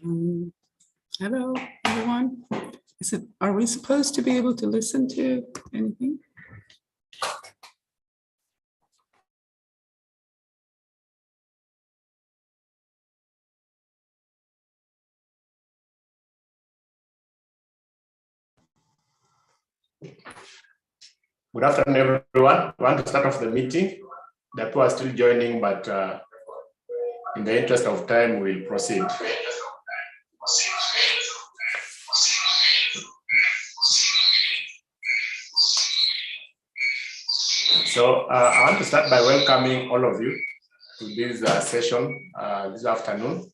Hello, everyone. Are we supposed to be able to listen to anything? Good afternoon, everyone. I want to start off the meeting. The people are still joining, but in the interest of time, we'll proceed. So I want to start by welcoming all of you to this session this afternoon,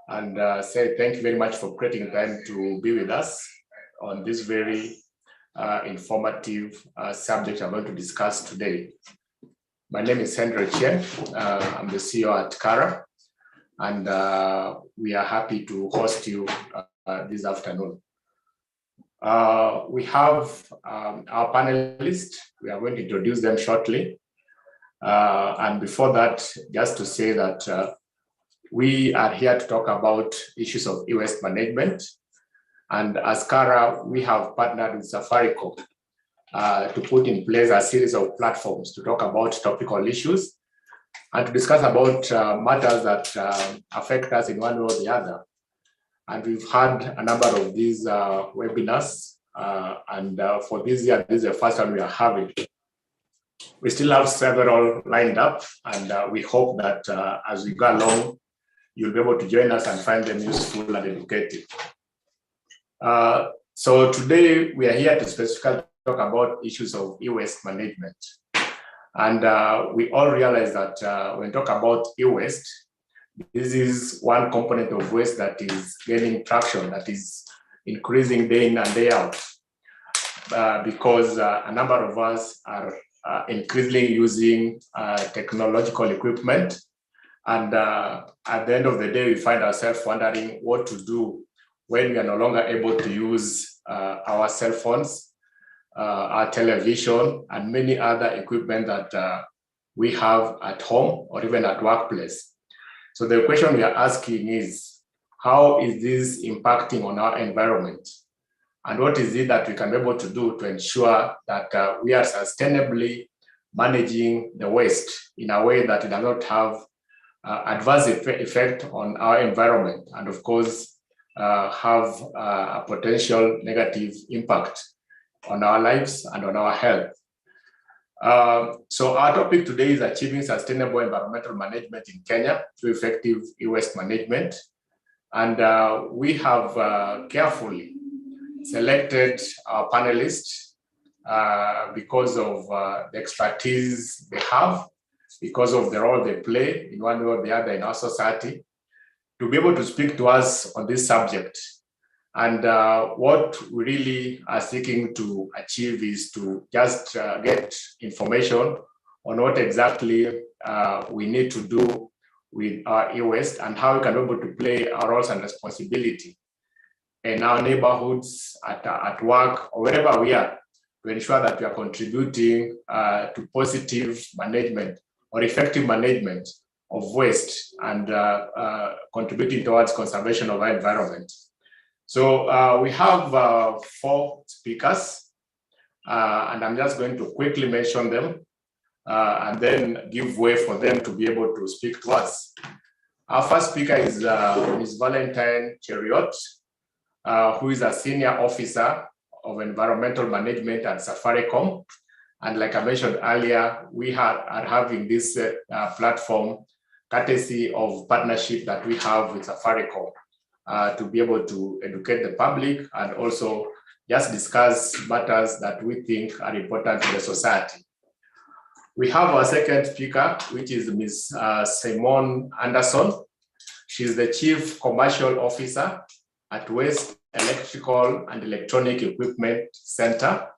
and say thank you very much for creating time to be with us on this very informative subject I'm going to discuss today. My name is Henry Chen. I'm the CEO at KARA, and we are happy to host you this afternoon. We have our panelists. We are going to introduce them shortly. And before that, just to say that we are here to talk about issues of e-waste management. And as KARA, we have partnered with Safaricom to put in place a series of platforms to talk about topical issues and to discuss about matters that affect us in one way or the other. And we've had a number of these webinars, and for this year, this is the first one we are having. We still have several lined up, and we hope that as we go along, you'll be able to join us and find them useful and educative. So today we are here to specifically talk about issues of e-waste management. And we all realize that when we talk about e-waste, this is one component of waste that is gaining traction, that is increasing day in and day out, because a number of us are increasingly using technological equipment. And at the end of the day, we find ourselves wondering what to do when we are no longer able to use our cell phones, our television, and many other equipment that we have at home or even at workplace. So the question we are asking is, how is this impacting on our environment? And what is it that we can be able to do to ensure that we are sustainably managing the waste in a way that it does not have adverse effect on our environment, and of course, have a potential negative impact on our lives and on our health. So our topic today is achieving sustainable environmental management in Kenya through effective e-waste management. And we have carefully selected our panelists because of the expertise they have, because of the role they play in one way or the other in our society, to be able to speak to us on this subject. And what we really are seeking to achieve is to just get information on what exactly we need to do with our e-waste and how we can be able to play our roles and responsibility in our neighborhoods, at work, or wherever we are, to ensure that we are contributing to positive management or effective management of waste and contributing towards conservation of our environment. So we have 4 speakers, and I'm just going to quickly mention them and then give way for them to be able to speak to us. Our first speaker is Ms. Valentine Chariot, who is a senior officer of environmental management at Safaricom. And like I mentioned earlier, we are having this platform courtesy of partnership that we have with Safaricom to be able to educate the public and also just discuss matters that we think are important to the society. We have our second speaker, which is Ms. Simone Anderson. She's the Chief Commercial Officer at Waste Electrical and Electronic Equipment Center.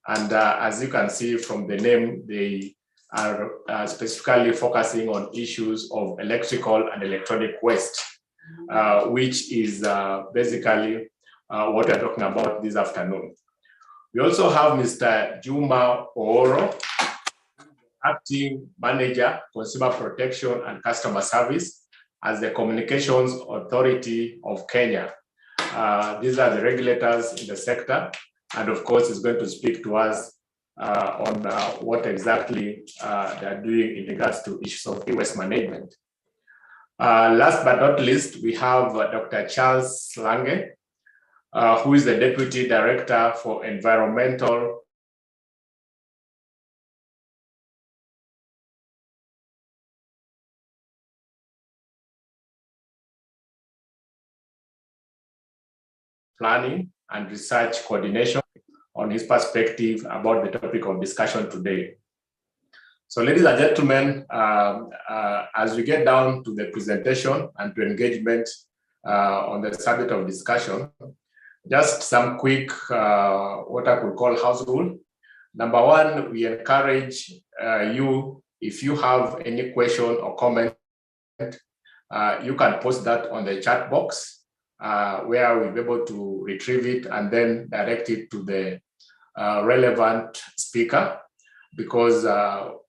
And as you can see from the name, they are specifically focusing on issues of electrical and electronic waste, which is basically what we're talking about this afternoon. We also have Mr. Juma Ooro, Acting Manager, Consumer Protection and Customer Service as the Communications Authority of Kenya. These are the regulators in the sector, and of course is going to speak to us on what exactly they are doing in regards to issues of e-waste management. Last but not least, we have Dr. Charles Lange, who is the Deputy Director for Environmental Planning and Research Coordination on his perspective about the topic of discussion today. So ladies and gentlemen, as we get down to the presentation and to engagement on the subject of discussion, just some quick, what I could call house rule. Number one, we encourage you, if you have any question or comment, you can post that on the chat box where we'll be able to retrieve it and then direct it to the relevant speaker, because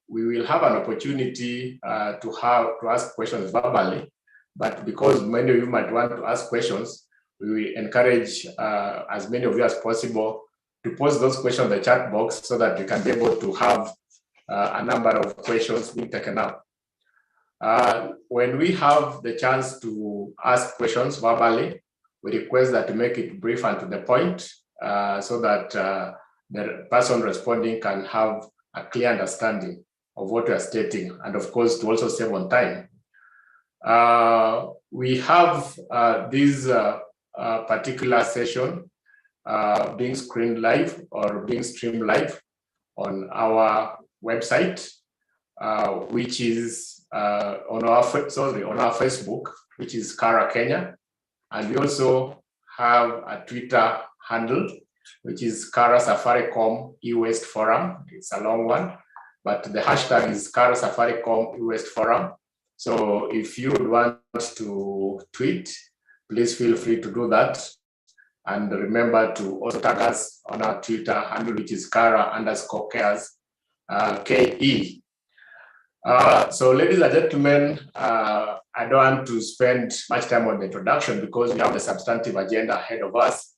we will have an opportunity to ask questions verbally, but because many of you might want to ask questions, we will encourage as many of you as possible to post those questions in the chat box so that we can be able to have a number of questions being taken up. When we have the chance to ask questions verbally, we request that to make it brief and to the point so that the person responding can have a clear understanding of what we are stating, and of course to also save on time. We have this particular session being screened live or being streamed live on our website, which is on our Facebook, which is KARA Kenya, and we also have a Twitter handle, which is KARA-Safaricom e-waste forum. It's a long one, but the hashtag is KARA-Safaricom e-waste forum. So if you want to tweet, please feel free to do that. And remember to also tag us on our Twitter handle, which is Kara_cares, KE. So ladies and gentlemen, I don't want to spend much time on the introduction because we have the substantive agenda ahead of us.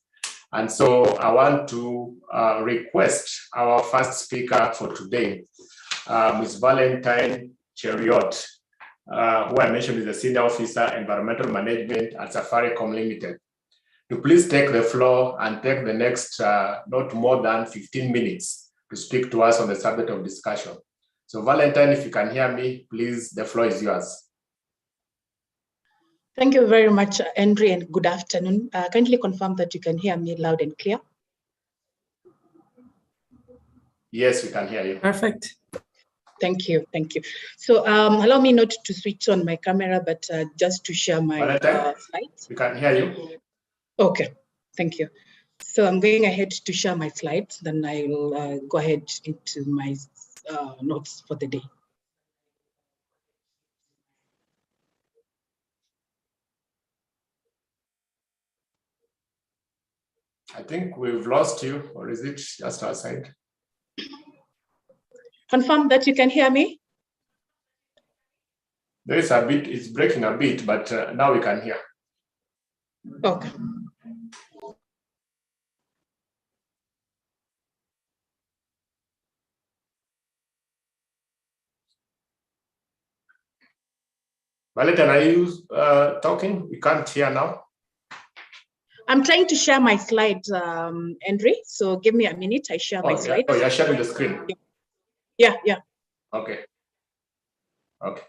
And so I want to request our first speaker for today, Ms. Valentine Chariot, who I mentioned is a Senior Officer, Environmental Management at Safaricom Limited, to please take the floor and take the next not more than 15 minutes to speak to us on the subject of discussion. So Valentine, if you can hear me, please, the floor is yours. Thank you very much, Andre, and good afternoon. Kindly confirm that you can hear me loud and clear. Yes, we can hear you. Perfect. Thank you, thank you. So allow me not to switch on my camera, but just to share my slides. We can hear you. Okay, thank you. So I'm going ahead to share my slides, then I will go ahead into my notes for the day. I think we've lost you, or is it just our side? Confirm that you can hear me? There is a bit, it's breaking a bit, but now we can hear. Okay. Valentine, are you talking? We can't hear now. I'm trying to share my slides, Andre. So give me a minute. I share my slides. Oh, you're sharing the screen. Yeah. Okay. Okay.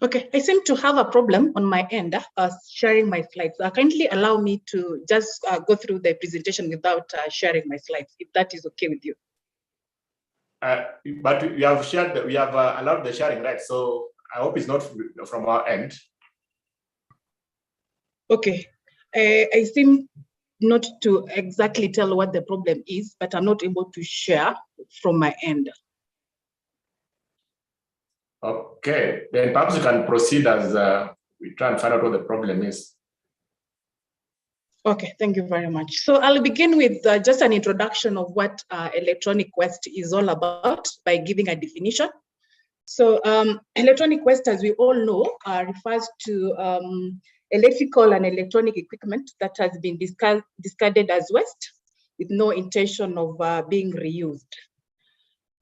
Okay, I seem to have a problem on my end sharing my slides. Kindly allow me to just go through the presentation without sharing my slides, if that is okay with you. But we have shared, we have allowed the sharing, right? So I hope it's not from our end. Okay, I seem not to exactly tell what the problem is, but I'm not able to share from my end. Okay, then perhaps you can proceed as we try and find out what the problem is. Okay, thank you very much. So I'll begin with just an introduction of what electronic waste is all about by giving a definition. So electronic waste, as we all know, refers to electrical and electronic equipment that has been discarded as waste with no intention of being reused.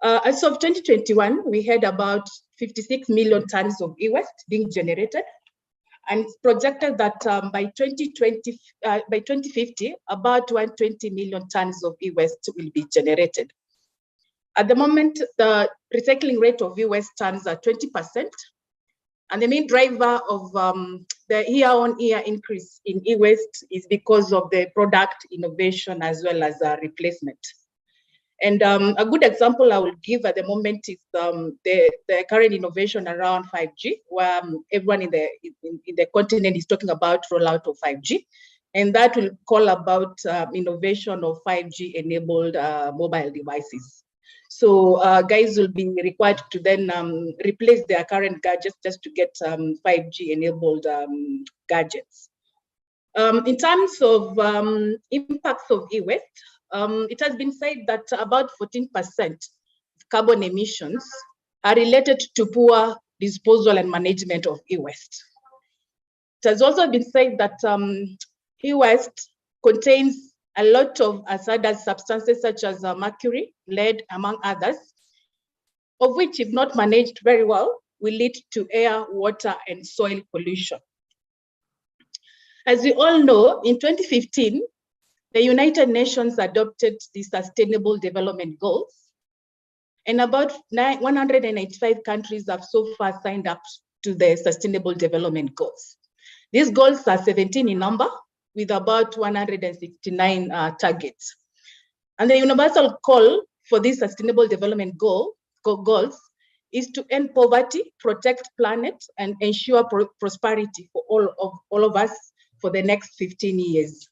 As of 2021, we had about 56 million tons of e-waste being generated. And it's projected that by 2050, about 120 million tons of e-waste will be generated. At the moment, the recycling rate of e-waste stands at 20%. And the main driver of the year-on-year increase in e-waste is because of the product innovation as well as replacement. And a good example I will give at the moment is the current innovation around 5G, where everyone in the continent is talking about rollout of 5G. And that will call about innovation of 5G-enabled mobile devices. So guys will be required to then replace their current gadgets just to get 5G-enabled gadgets. In terms of impacts of e-waste, it has been said that about 14% of carbon emissions are related to poor disposal and management of e-waste. It has also been said that e-waste contains a lot of hazardous substances such as mercury, lead, among others, of which, if not managed very well, will lead to air, water, and soil pollution. As we all know, in 2015, the United Nations adopted the Sustainable Development Goals, and about 185 countries have so far signed up to the Sustainable Development Goals. These goals are 17 in number, with about 169 targets. And the universal call for these Sustainable Development Goals is to end poverty, protect planet, and ensure prosperity for all of us for the next 15 years.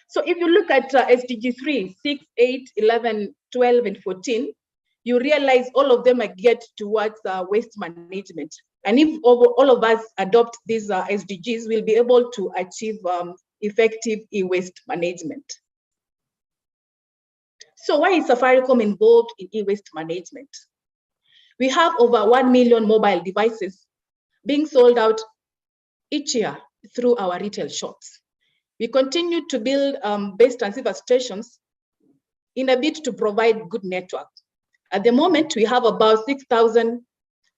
So if you look at SDG 3, 6, 8, 11, 12, and 14, you realize all of them are geared towards waste management. And if all of us adopt these SDGs, we'll be able to achieve effective e-waste management. So why is Safaricom involved in e-waste management? We have over 1 million mobile devices being sold out each year through our retail shops. We continue to build base transceiver stations in a bid to provide good network. At the moment, we have about 6,000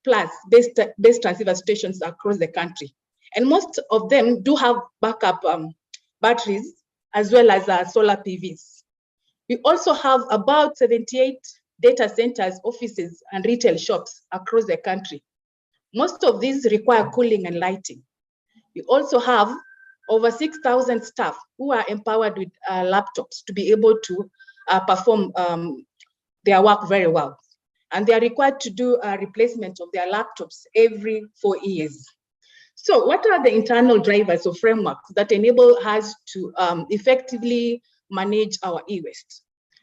plus base transceiver stations across the country. And most of them do have backup batteries as well as solar PVs. We also have about 78 data centers, offices, and retail shops across the country. Most of these require cooling and lighting. We also have over 6,000 staff who are empowered with laptops to be able to perform their work very well. And they are required to do a replacement of their laptops every 4 years. So what are the internal drivers or frameworks that enable us to effectively manage our e-waste?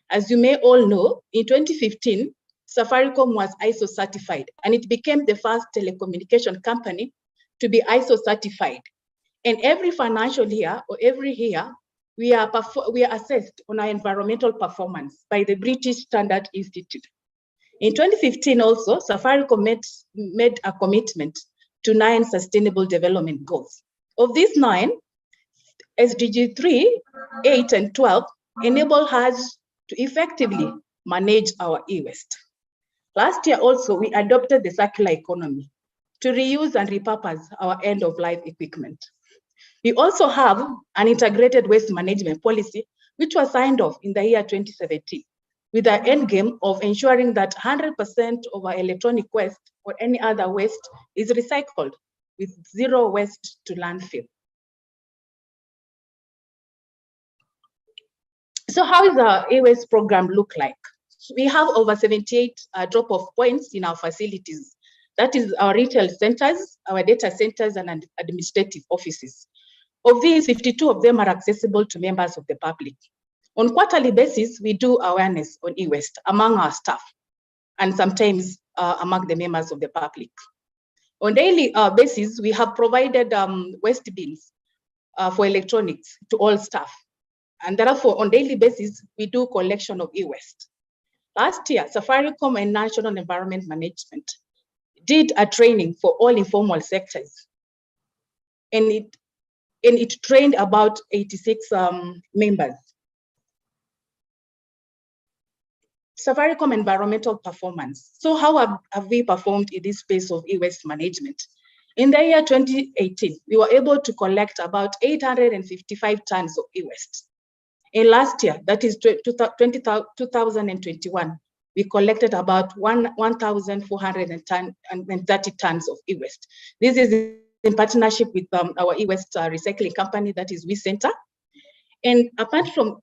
As you may all know, in 2015, Safaricom was ISO certified, and it became the first telecommunication company to be ISO certified. And every financial year or every year, we are assessed on our environmental performance by the British Standard Institute. In 2015 also, Safaricom made a commitment to 9 Sustainable Development Goals. Of these 9, SDG 3, 8, and 12 enable us to effectively manage our e-waste. Last year also, we adopted the circular economy to reuse and repurpose our end-of-life equipment. We also have an integrated waste management policy, which was signed off in the year 2017, with the end game of ensuring that 100% of our electronic waste or any other waste is recycled with zero waste to landfill. So how is our e-waste program look like? We have over 78 drop-off points in our facilities. That is our retail centers, our data centers, and administrative offices. Of these, 52 of them are accessible to members of the public. On quarterly basis, we do awareness on e-waste among our staff and sometimes among the members of the public. On daily basis, we have provided waste bins for electronics to all staff. And therefore, on daily basis, we do collection of e-waste. Last year, Safaricom and National Environment Management did a training for all informal sectors. And it trained about 86 members. Safaricom environmental performance. So how have we performed in this space of e-waste management? In the year 2018, we were able to collect about 855 tons of e-waste. In last year, that is 2021, we collected about 1,430 tons of e-waste. This is in partnership with our e-waste recycling company, that is WeCenter. And apart from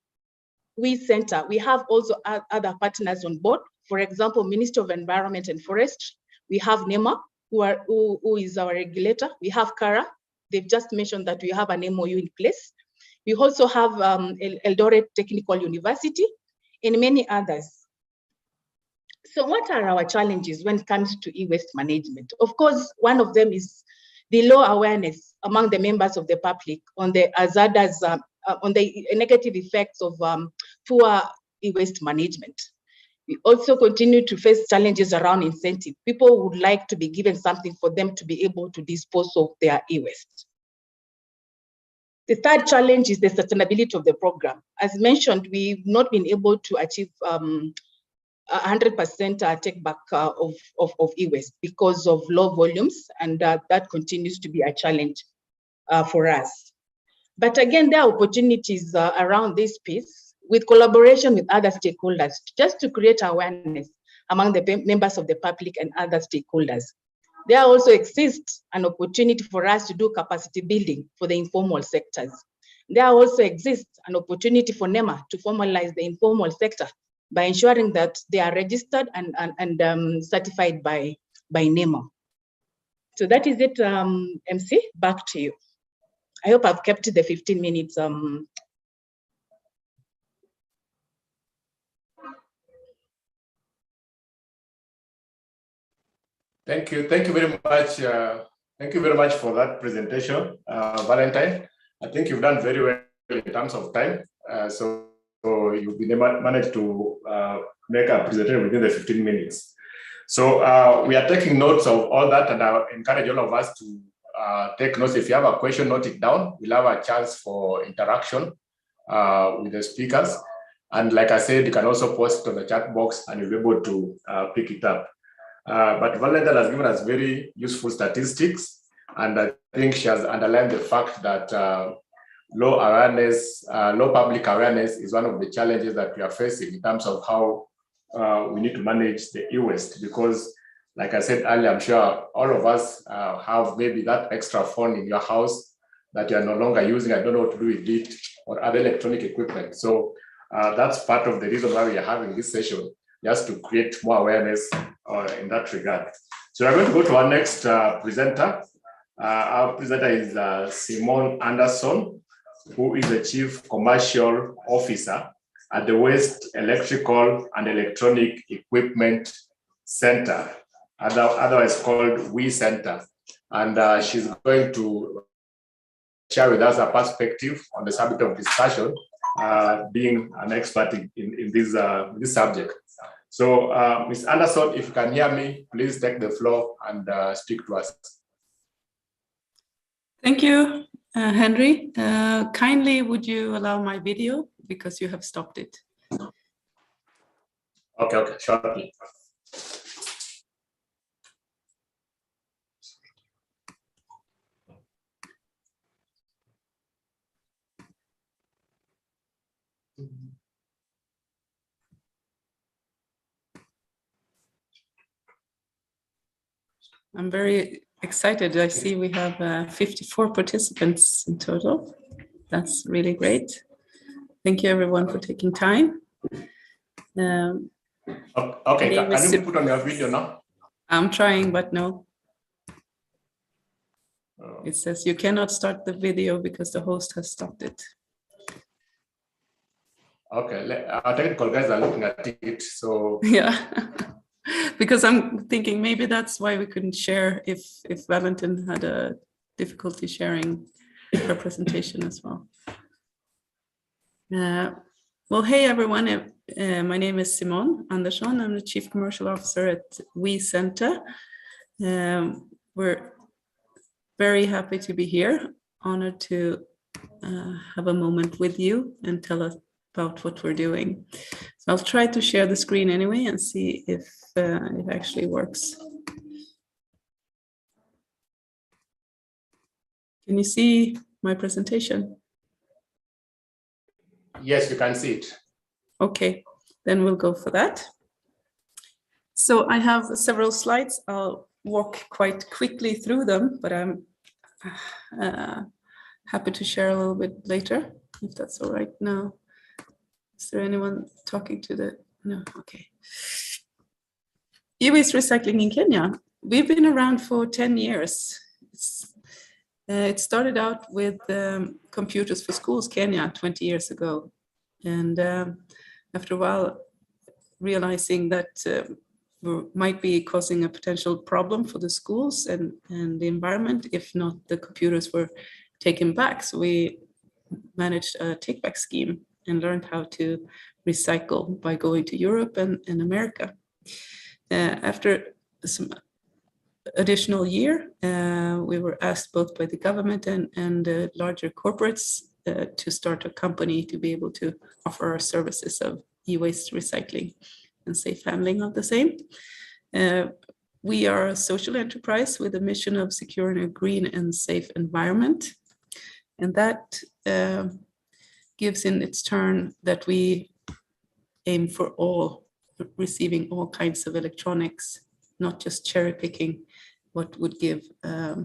WeCenter, we have also other partners on board. For example, Ministry of Environment and Forestry. We have NEMA, who is our regulator. We have KARA. They've just mentioned that we have an MOU in place. We also have Eldoret Technical University and many others. So what are our challenges when it comes to e-waste management? Of course, one of them is the low awareness among the members of the public on the hazardous, on the negative effects of poor e-waste management. We also continue to face challenges around incentive. People would like to be given something for them to be able to dispose of their e-waste. The third challenge is the sustainability of the program. As mentioned, we've not been able to achieve 100% take back of e-waste because of low volumes, and that continues to be a challenge for us. But again, there are opportunities around this piece with collaboration with other stakeholders, just to create awareness among the members of the public and other stakeholders. There also exists an opportunity for us to do capacity building for the informal sectors. There also exists an opportunity for NEMA to formalize the informal sector by ensuring that they are registered and certified by NEMA. So that is it, MC, back to you. I hope I've kept the 15 minutes. Thank you very much. Thank you very much for that presentation, Valentine. I think you've done very well in terms of time. So you've been managed to make a presentation within the 15 minutes. So we are taking notes of all that, and I encourage all of us to take notes. If you have a question, note it down. We'll have a chance for interaction with the speakers. And like I said, you can also post it on the chat box and you'll be able to pick it up. But Valentine has given us very useful statistics, and I think she has underlined the fact that low public awareness is one of the challenges that we are facing in terms of how we need to manage the e-waste, because like I said earlier, I'm sure all of us have maybe that extra phone in your house that you are no longer using. I don't know what to do with it, or other electronic equipment. So that's part of the reason why we are having this session, just to create more awareness in that regard. So we're going to go to our next presenter. Our presenter is Simone Anderson, who is the Chief Commercial Officer at the Waste Electrical and Electronic Equipment Center, otherwise called WeCenter. And she's going to share with us a perspective on the subject of discussion, being an expert in this subject. So, Ms. Anderson, if you can hear me, please take the floor and speak to us. Thank you, Henry. Kindly, would you allow my video, because you have stopped it? Okay, shortly. I'm very excited. I see we have 54 participants in total. That's really great. Thank you everyone for taking time. Okay, can you put on your video now? I'm trying, but no. It says you cannot start the video because the host has stopped it. Okay, our technical guys are looking at it, so. Yeah, because I'm thinking maybe that's why we couldn't share if Valentine had a difficulty sharing her presentation as well. Well, hey everyone, my name is Simone Anderson. I'm the Chief Commercial Officer at We Center. We're very happy to be here, honored to have a moment with you and tell us about what we're doing. So I'll try to share the screen anyway and see if it actually works. Can you see my presentation? Yes, you can see it. Okay, then we'll go for that. So I have several slides. I'll walk quite quickly through them, but I'm happy to share a little bit later, if that's all right now. Is there anyone talking to the, no, okay. E-waste recycling in Kenya. We've been around for 10 years. It started out with Computers for Schools Kenya 20 years ago. And after a while, realizing that we might be causing a potential problem for the schools and the environment if not the computers were taken back. So we managed a take-back scheme and learned how to recycle by going to Europe and America. After some additional year, we were asked both by the government and larger corporates to start a company to be able to offer our services of e-waste recycling and safe handling of the same. We are a social enterprise with a mission of securing a green and safe environment. And that gives in its turn that we aim for receiving all kinds of electronics, not just cherry picking what would give a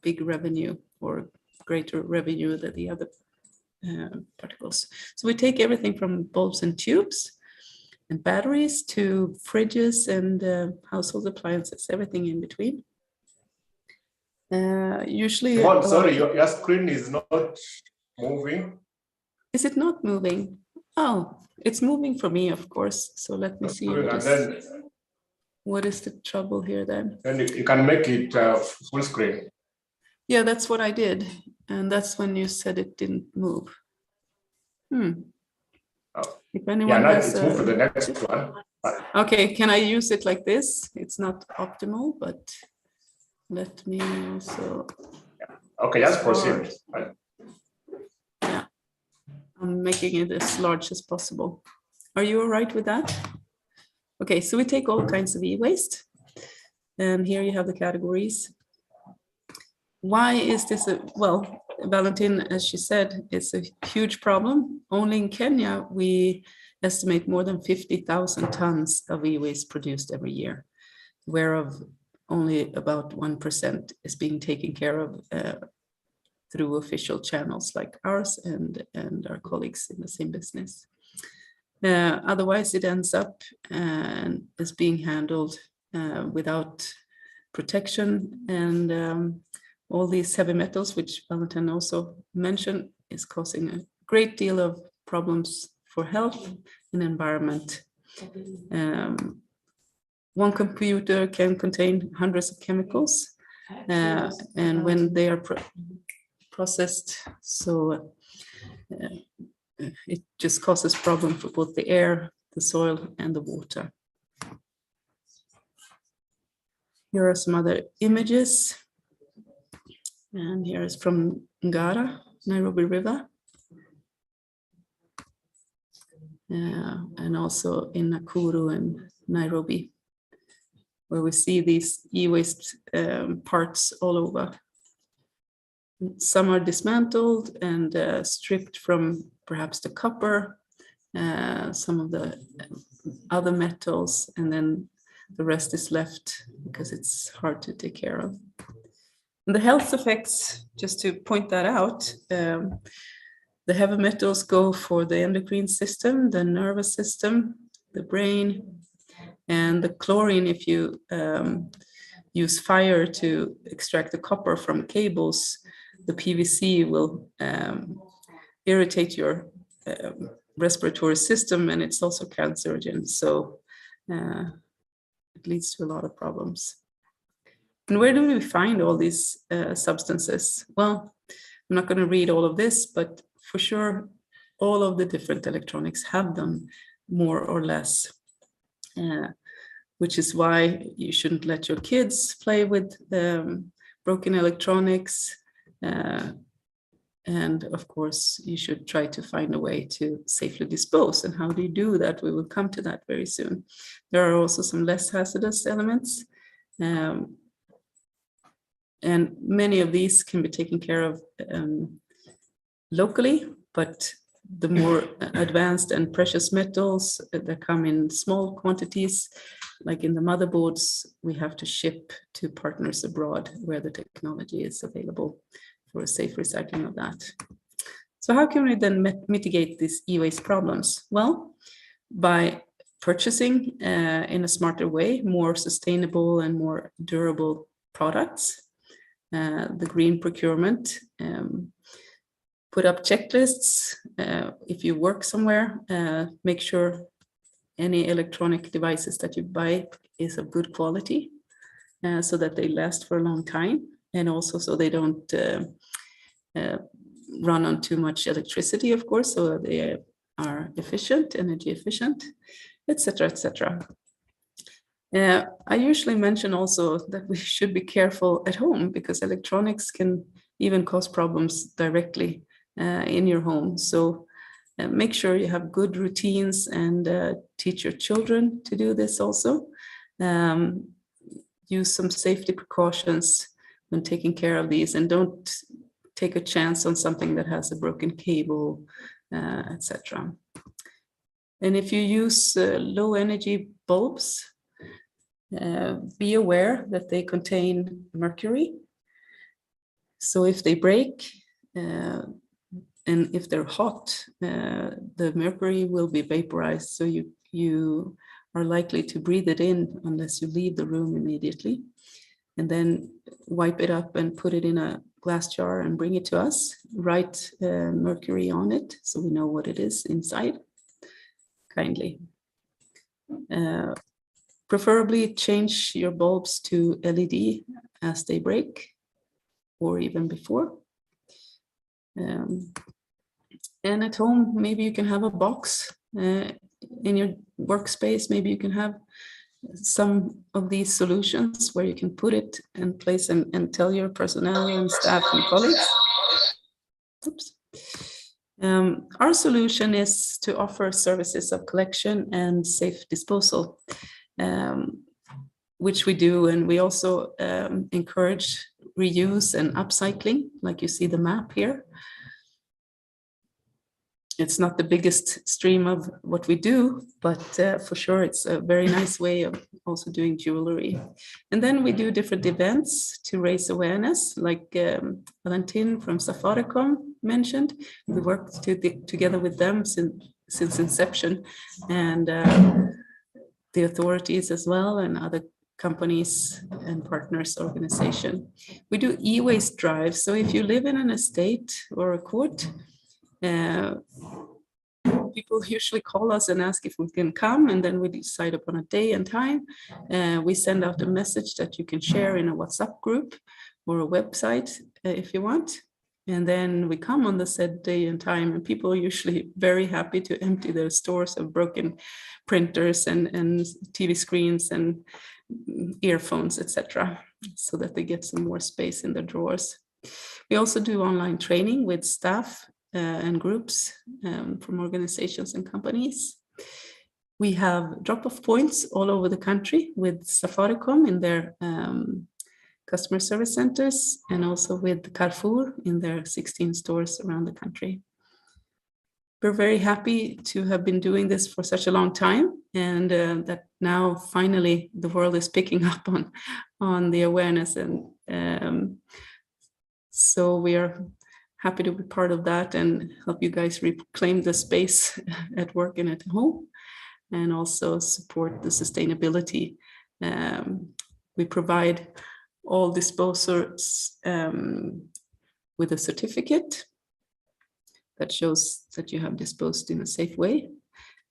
big revenue or greater revenue than the other particles. So we take everything from bulbs and tubes and batteries to fridges and household appliances, everything in between. Usually, sorry, your screen is not moving. Is it not moving? Oh, it's moving for me, of course. So let me see. What is the trouble here then? And you can make it full screen. Yeah, that's what I did. And that's when you said it didn't move. If anyone has it's moved to the next one. Okay, can I use it like this? It's not optimal, but let me also. Okay, just proceed. Yeah, I'm making it as large as possible. Are you all right with that? Okay, so we take all kinds of e-waste. And here you have the categories. Why is this well, Valentine, as she said, it's a huge problem. Only in Kenya, we estimate more than 50,000 tons of e-waste produced every year, whereof only about 1% is being taken care of through official channels like ours and our colleagues in the same business. Otherwise, it ends up and is being handled without protection, and all these heavy metals, which Valentine also mentioned, is causing a great deal of problems for health and environment. One computer can contain hundreds of chemicals, and when they are processed, so it just causes problem for both the air, the soil, and the water. Here are some other images. And here is from Ngara, Nairobi River. And also in Nakuru and Nairobi, where we see these e-waste parts all over. Some are dismantled and stripped from perhaps the copper, some of the other metals, and then The rest is left because it's hard to take care of. And the health effects, just to point that out, the heavy metals go for the endocrine system, the nervous system, the brain, and the chlorine, if you use fire to extract the copper from cables, the PVC will irritate your respiratory system, and it's also cancerogen. So it leads to a lot of problems. And where do we find all these substances? Well, I'm not going to read all of this, but for sure, all of the different electronics have them more or less, which is why you shouldn't let your kids play with broken electronics. And of course, you should try to find a way to safely dispose. And how do you do that? We will come to that very soon. There are also some less hazardous elements. And many of these can be taken care of locally, but the more advanced and precious metals that come in small quantities, like in the motherboards, we have to ship to partners abroad where the technology is available for a safe recycling of that. So how can we then mitigate these e-waste problems? Well, by purchasing in a smarter way, more sustainable and more durable products, the green procurement, put up checklists. If you work somewhere, make sure any electronic devices that you buy is of good quality so that they last for a long time, and also so they don't run on too much electricity, of course, so they are efficient, energy efficient, etc., etc. I usually mention also that we should be careful at home because electronics can even cause problems directly in your home. So make sure you have good routines and teach your children to do this also. Use some safety precautions when taking care of these, and don't take a chance on something that has a broken cable, etc. And if you use low energy bulbs, be aware that they contain mercury. So if they break, and if they're hot, the mercury will be vaporized. So you are likely to breathe it in unless you leave the room immediately. And then wipe it up and put it in a glass jar and bring it to us. Write mercury on it so we know what it is inside, kindly. Preferably change your bulbs to LED as they break, or even before. And at home, maybe you can have a box in your workspace. Maybe you can have some of these solutions where you can put it in place and tell your personnel and staff and colleagues. Oops. Our solution is to offer services of collection and safe disposal, which we do, and we also encourage reuse and upcycling, like you see the map here. It's not the biggest stream of what we do, but for sure it's a very nice way of also doing jewelry. And then we do different events to raise awareness, like Valentine from Safaricom mentioned. We worked together with them since inception, and the authorities as well, and other companies and partners organization. We do e-waste drives. So if you live in an estate or a court, people usually call us and ask if we can come, and then we decide upon a day and time. We send out a message that you can share in a WhatsApp group or a website if you want. And then we come on the said day and time, and people are usually very happy to empty their stores of broken printers and TV screens and earphones, etc., so that they get some more space in their drawers. We also do online training with staff and groups from organizations and companies. We have drop-off points all over the country with Safaricom in their customer service centers, and also with Carrefour in their 16 stores around the country. We're very happy to have been doing this for such a long time. and that now finally the world is picking up on the awareness, and so we are happy to be part of that and help you guys reclaim the space at work and at home, and also support the sustainability. We provide all disposers with a certificate that shows that you have disposed in a safe way.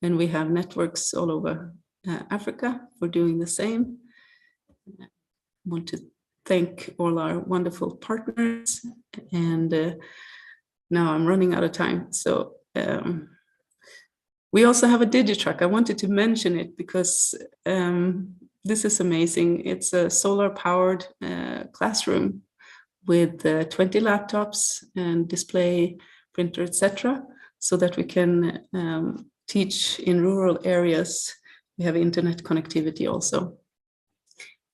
And we have networks all over Africa for doing the same. I want to thank all our wonderful partners. And now I'm running out of time. So we also have a DigiTruck. I wanted to mention it because this is amazing. It's a solar powered classroom with 20 laptops and display printer, etc., so that we can teach in rural areas. We have internet connectivity also.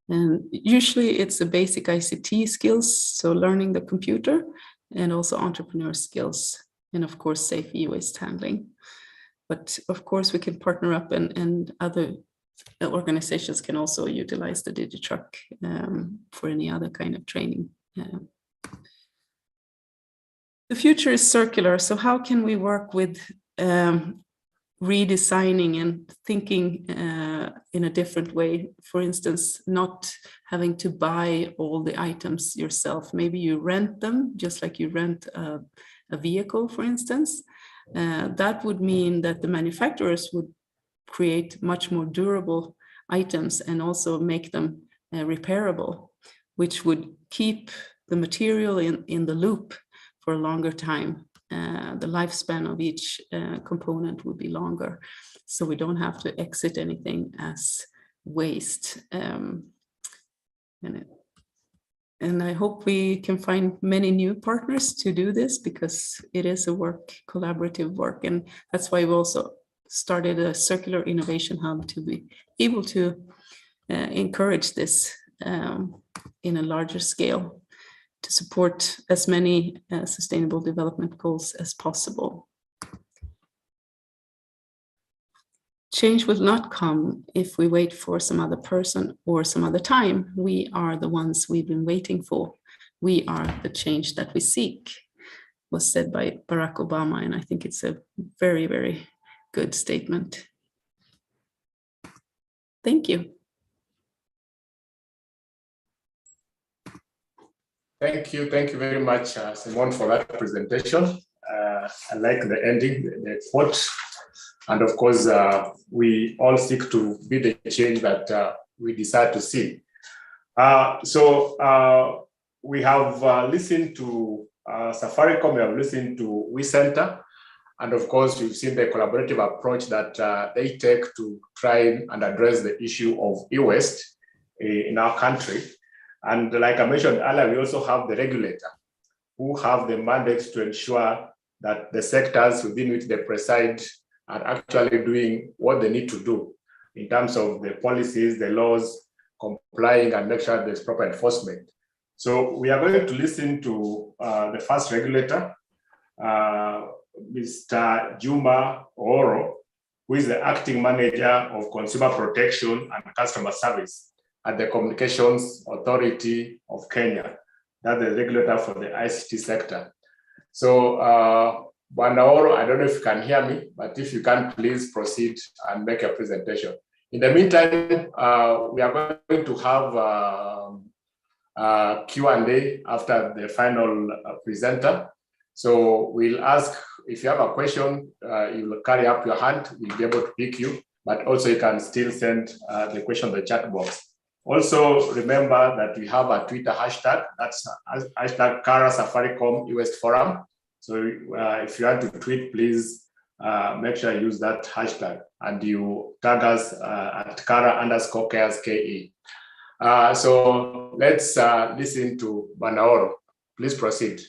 And usually it's a basic ICT skills, so learning the computer, and also entrepreneur skills, and of course safe e-waste handling. But of course we can partner up, and other organizations can also utilize the DigiTruck for any other kind of training. The future is circular, so how can we work with redesigning and thinking in a different way? For instance, not having to buy all the items yourself. Maybe you rent them, just like you rent a vehicle, for instance. That would mean that the manufacturers would create much more durable items and also make them repairable, which would keep the material in the loop for a longer time. The lifespan of each component would be longer, so we don't have to exit anything as waste. And I hope we can find many new partners to do this, because it is a collaborative work, and that's why we also started a circular innovation hub to be able to encourage this in a larger scale, to support as many sustainable development goals as possible. Change will not come if we wait for some other person or some other time. We are the ones we've been waiting for. We are the change that we seek, was said by Barack Obama, and I think it's a very, very good statement. Thank you. Thank you very much, Simone, for that presentation. I like the ending, the quote, and of course, we all seek to be the change that we decide to see. So we have listened to Safaricom, we have listened to WeCenter, and of course, we've seen the collaborative approach that they take to try and address the issue of e-waste in our country. And like I mentioned earlier, we also have the regulator, who have the mandate to ensure that the sectors within which they preside are actually doing what they need to do in terms of the policies, the laws, complying, and make sure there's proper enforcement. So we are going to listen to the first regulator, Mr. Juma Oro, who is the acting manager of Consumer Protection and Customer Service at the Communications Authority of Kenya. That's the regulator for the ICT sector. So, Bwana Oro, I don't know if you can hear me, but if you can, please proceed and make a presentation. In the meantime, we are going to have Q&A after the final presenter. So we'll ask, if you have a question, you will carry up your hand, we'll be able to pick you, but also you can still send the question in the chat box. Also, remember that we have a Twitter hashtag, that's hashtag KARA-Safaricom e-waste Forum. So if you want to tweet, please make sure you use that hashtag, and you tag us at Kara_Cares KE. So let's listen to Bwana Oro. Please proceed.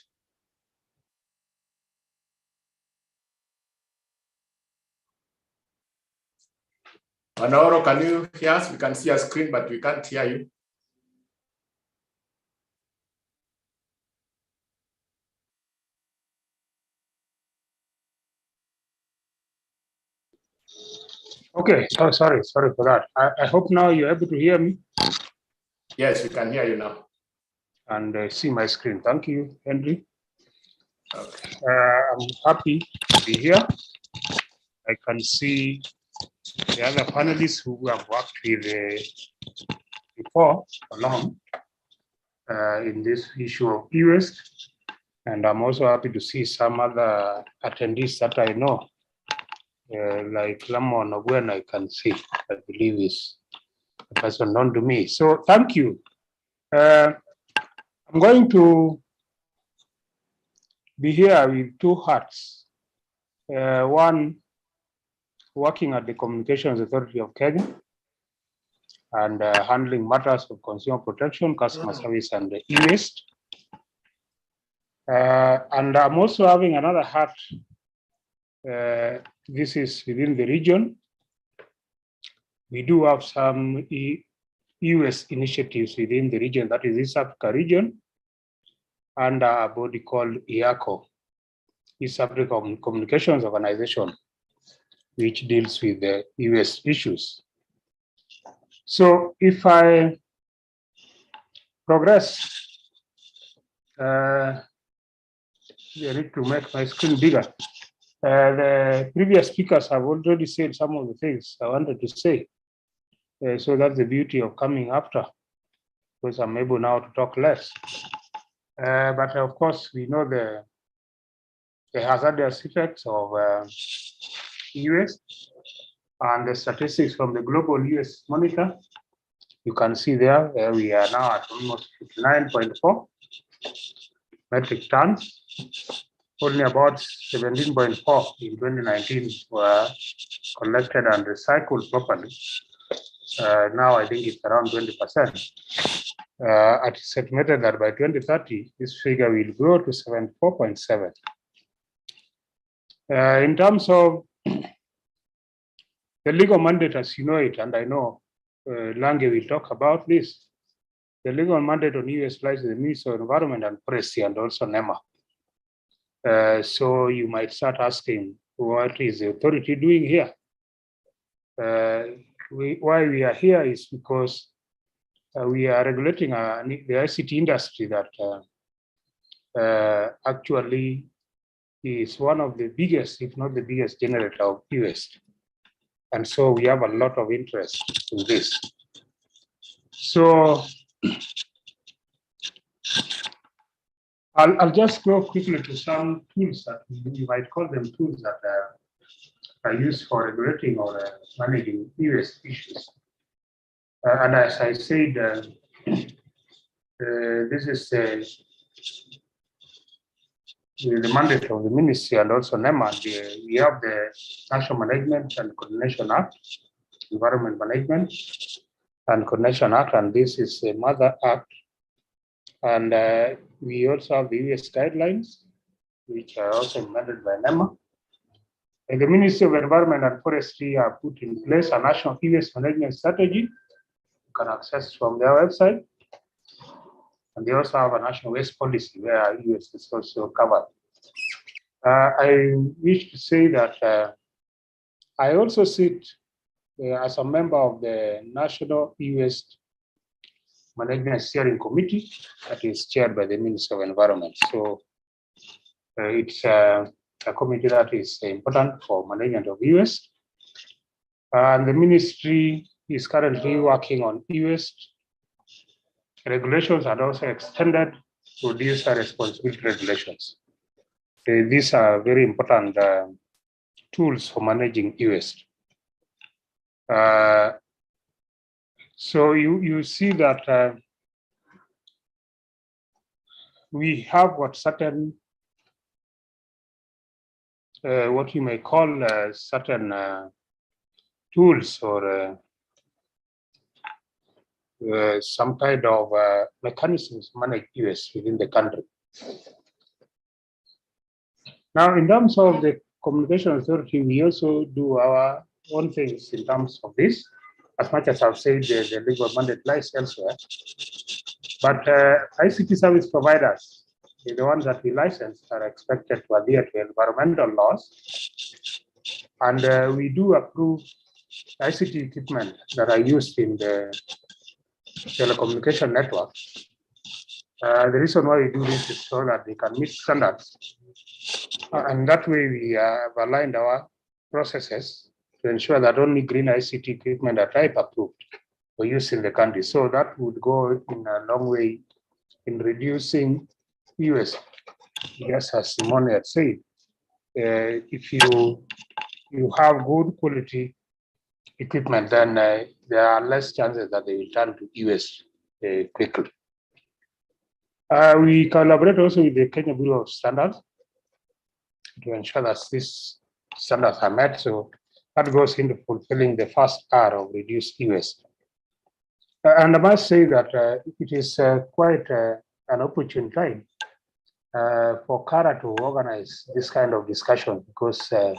Bwana Oro, can you hear us? We can see your screen, but we can't hear you. Okay, so sorry for that. I hope now you're able to hear me Yes, we can hear you now. and see my screen. Thank you, Henry. Okay. I'm happy to be here. I can see the other panelists who have worked with before along in this issue of e-waste. And I'm also happy to see some other attendees that I know, like Lamon Ogwen, I can see, I believe is a person known to me. So thank you. I'm going to be here with two hats. One, working at the Communications Authority of Kenya and handling matters of consumer protection, customer service, and e-waste. And I'm also having another hat. This is within the region. We do have some e-waste initiatives within the region, that is East Africa region, and a body called IACO, East Africa Communications Organization, which deals with the e-waste issues. So if I progress, I need to make my screen bigger. The previous speakers have already said some of the things I wanted to say. So that's the beauty of coming after, because I'm able now to talk less. But of course, we know the hazardous effects of e-waste and the statistics from the Global e-waste Monitor. You can see there, we are now at almost 59.4 metric tons. Only about 17.4 in 2019 were collected and recycled properly. Now I think it's around 20%. It's estimated that by 2030, this figure will grow to 74.7. In terms of the legal mandate, as you know it, and I know Lange will talk about this, the legal mandate on e-waste lies with the Ministry of Environment and Forestry and also NEMA. So you might start asking, what is the authority doing here? Why we are here is because we are regulating the ICT industry that actually is one of the biggest, if not the biggest, generator of e-waste. And so we have a lot of interest in this. So I'll just go quickly to some tools that you might call them tools that are used for regulating or managing e-waste issues. And as I said, this is the mandate of the ministry and also NEMA. We have the National Management and Coordination Act, Environment Management and Coordination Act, and this is the Mother Act. And we also have the US guidelines, which are also amended by NEMA. And the Ministry of Environment and Forestry have put in place a national e-waste management strategy. You can access from their website. And they also have a national waste policy where e-waste is also covered. I wish to say that I also sit as a member of the National e-waste Management Steering Committee that is chaired by the Ministry of Environment. So it's a committee that is important for management of e-waste. And the ministry is currently working on e-waste regulations and also extended producer responsibility regulations. These are very important tools for managing e-waste. So you see that we have certain what you may call certain tools or some kind of mechanisms to manage e-waste within the country. Now, in terms of the Communication Authority, we also do our own things in terms of this. As much as I've said, the legal mandate lies elsewhere. But ICT service providers, the ones that we license, are expected to adhere to environmental laws. And we do approve ICT equipment that are used in the telecommunication network. The reason why we do this is so that they can meet standards. And that way we have aligned our processes to ensure that only green ICT equipment are type approved for use in the country. So that would go in a long way in reducing use. Yes, as Simone had said, if you have good quality equipment, then there are less chances that they will turn to US quickly. We collaborate also with the Kenya Bureau of Standards to ensure that these standards are met. So that goes into fulfilling the first R of reduced US. And I must say that it is quite an opportune time for KARA to organize this kind of discussion, because as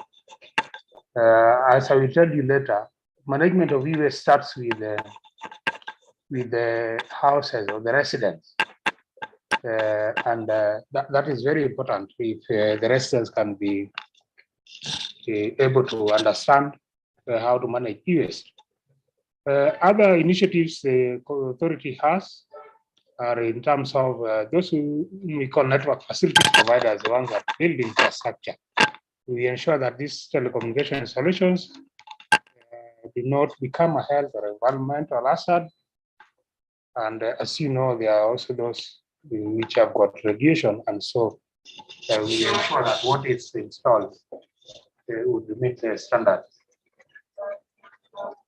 I will tell you later, management of US starts with the houses or the residents. That is very important if the residents can be able to understand how to manage US. Other initiatives the authority has are in terms of those who we call network facilities providers, the ones that build infrastructure. We ensure that these telecommunication solutions do not become a health or environmental hazard. And as you know, there are also those which have got radiation, and so we ensure that what is installed would meet the standard.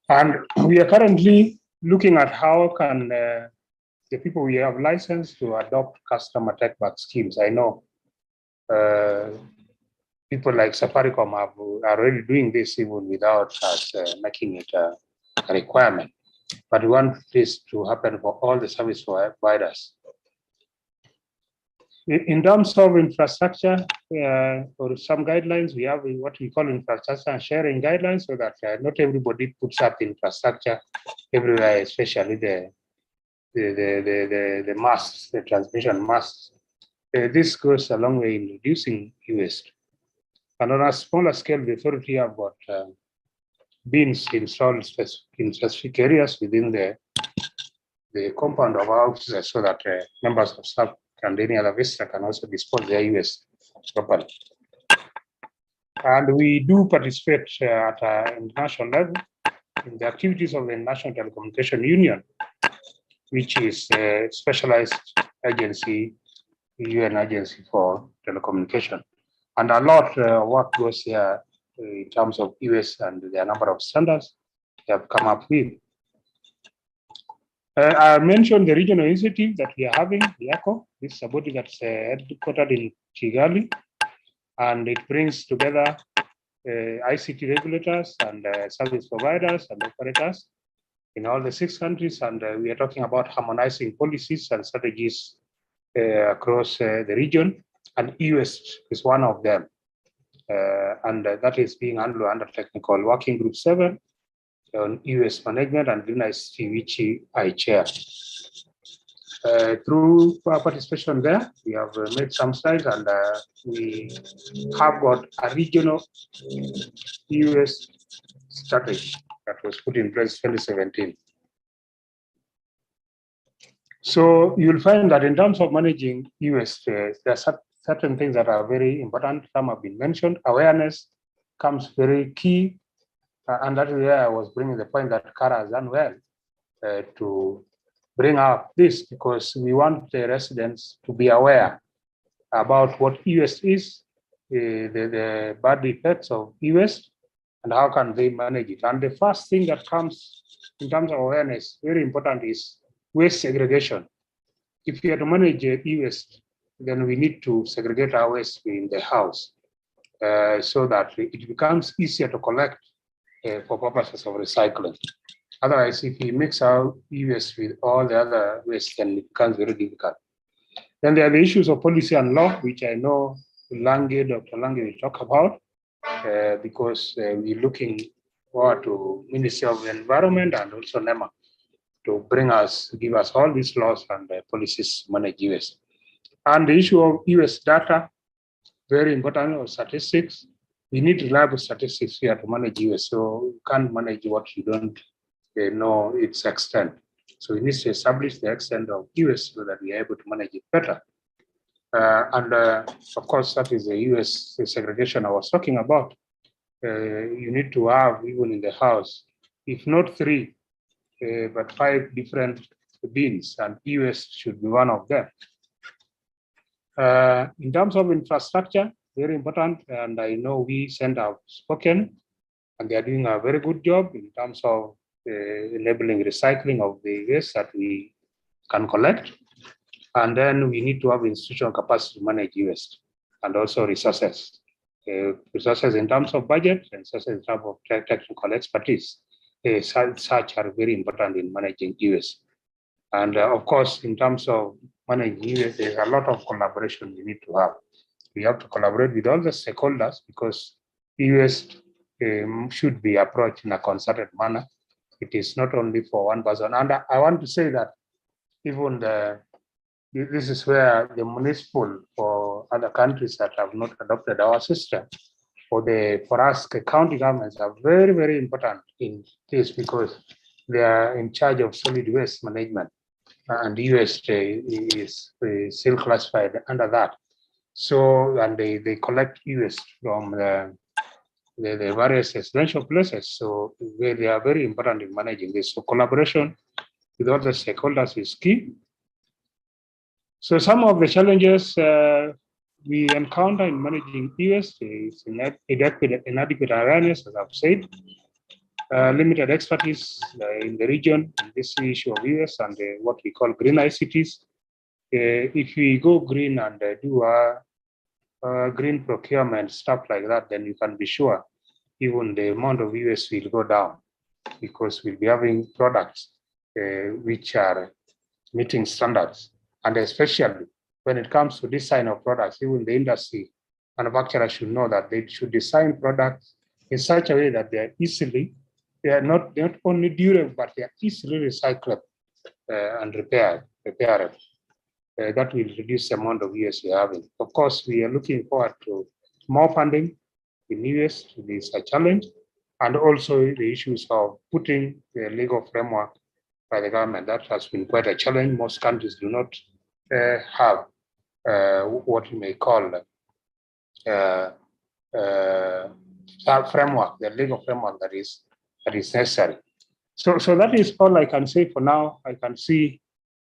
And we are currently looking at how can the people we have licensed to adopt customer take-back schemes. I know people like Safaricom are already doing this even without us making it a requirement. But we want this to happen for all the service providers. In terms of infrastructure, or some guidelines, we have what we call infrastructure sharing guidelines, so that not everybody puts up infrastructure everywhere, especially the masts, the transmission masts. This goes a long way in reducing waste. And on a smaller scale, the authority have got bins installed in specific areas within the compound of our offices, so that members of staff and any other visitor can also dispose their US properly. And we do participate at an international level in the activities of the National Telecommunication Union, which is a specialized agency, UN agency for telecommunication. And a lot of work goes here in terms of US and the number of standards they have come up with. I mentioned the regional initiative that we are having, the ECO. This is a body that's headquartered in Kigali, and it brings together ICT regulators and service providers and operators in all the 6 countries. And we are talking about harmonizing policies and strategies across the region, and US is one of them. And that is being handled under Technical Working Group 7 on US management and green ICT, which I chair. Through our participation there, we have made some slides, and we have got a regional US strategy that was put in place in 2017. So you'll find that in terms of managing US, there are certain things that are very important. Some have been mentioned. Awareness comes very key. And that is where I was bringing the point that KARA has done well to bring up this, because we want the residents to be aware about what US is, the bad effects of US, and how can they manage it. And the first thing that comes in terms of awareness, very important, is waste segregation. If you are to manage waste, then we need to segregate our waste in the house so that it becomes easier to collect for purposes of recycling. Otherwise, if we mix our e-waste with all the other waste, then it becomes very difficult. Then there are the issues of policy and law, which I know Dr. Lange will talk about, because we're looking forward to Ministry of the Environment and also NEMA to give us all these laws and policies to manage e-waste. And the issue of e-waste data, very important, or statistics. we need reliable statistics here to manage US. So you can't manage what you don't know its extent. So we need to establish the extent of US so that we are able to manage it better. Of course, that is the US segregation I was talking about. You need to have, even in the house, if not 3, but 5 different bins, and US should be one of them. In terms of infrastructure, very important, and I know we sent have spoken, and they are doing a very good job in terms of enabling recycling of the waste that we can collect. And then we need to have institutional capacity to manage waste, and also resources. Resources in terms of budget and resources in terms of technical expertise. Such are very important in managing waste. And of course, in terms of managing waste, there's a lot of collaboration we need to have. We have to collaborate with all the stakeholders because waste should be approached in a concerted manner. It is not only for one person. And I want to say that even this is where the municipal for other countries that have not adopted our system, for us, the county governments are very, very important in this because they are in charge of solid waste management, and the US is still classified under that. So, and they collect waste from the various residential places. So they are very important in managing this. So collaboration with all the stakeholders is key. So some of the challenges we encounter in managing waste is inadequate awareness, as I've said, limited expertise in the region in this issue of waste and what we call green ICTs. If we go green and do green procurement, stuff like that, then you can be sure even the amount of waste will go down because we'll be having products which are meeting standards. And especially when it comes to design of products, even the industry, manufacturers should know that they should design products in such a way that they are not only durable, but they are easily recyclable and repairable. That will reduce the amount of waste we are having. Of course, we are looking forward to more funding in US. This is a challenge, and also the issues of putting the legal framework by the government. That has been quite a challenge. Most countries do not have what you may call framework, the legal framework that is necessary. So that is all I can say for now. I can see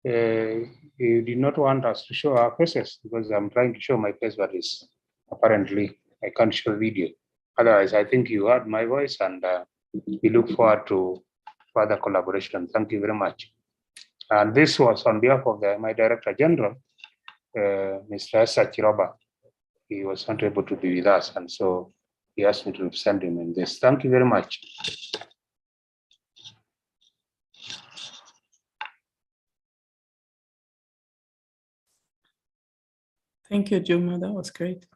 you did not want us to show our faces because I'm trying to show my face, but is apparently I can't show video. Otherwise, I think you heard my voice, and we look forward to further collaboration. Thank you very much. And this was on behalf of my Director General, Mr. Esa Chiroba. He was not able to be with us, and so he asked me to represent him in this. Thank you very much. Thank you, Juma. That was great.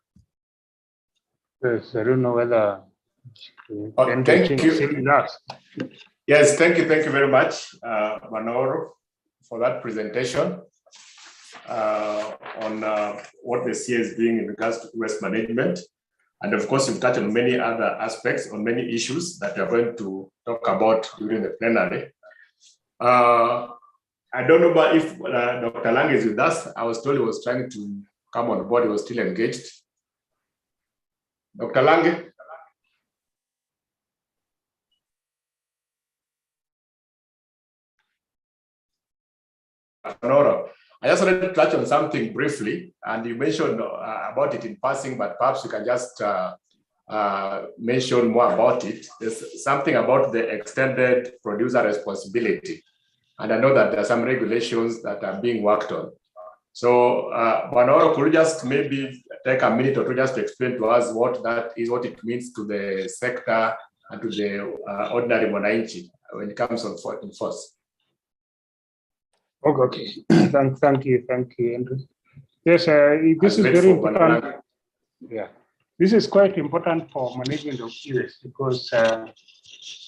Yes, I don't know whether. Thank you. Yes, thank you very much, Manoro, for that presentation on what the CA is doing in regards to waste management. And of course, you've touched on many other aspects, on many issues that you're going to talk about during the plenary. I don't know but if Dr. Lang is with us. I was told he was trying to come on board. He was still engaged. Dr. Lange? Nora, I just wanted to touch on something briefly, and you mentioned about it in passing, but perhaps you can just mention more about it. There's something about the extended producer responsibility, and I know that there are some regulations that are being worked on. So, Manoro, could you just maybe take a minute or two just to explain to us what that is, what it means to the sector and to the ordinary Mwananchi when it comes on force? Okay. Thank you, Andrew. Yes, this is very important. Yeah, this is quite important for management of US because there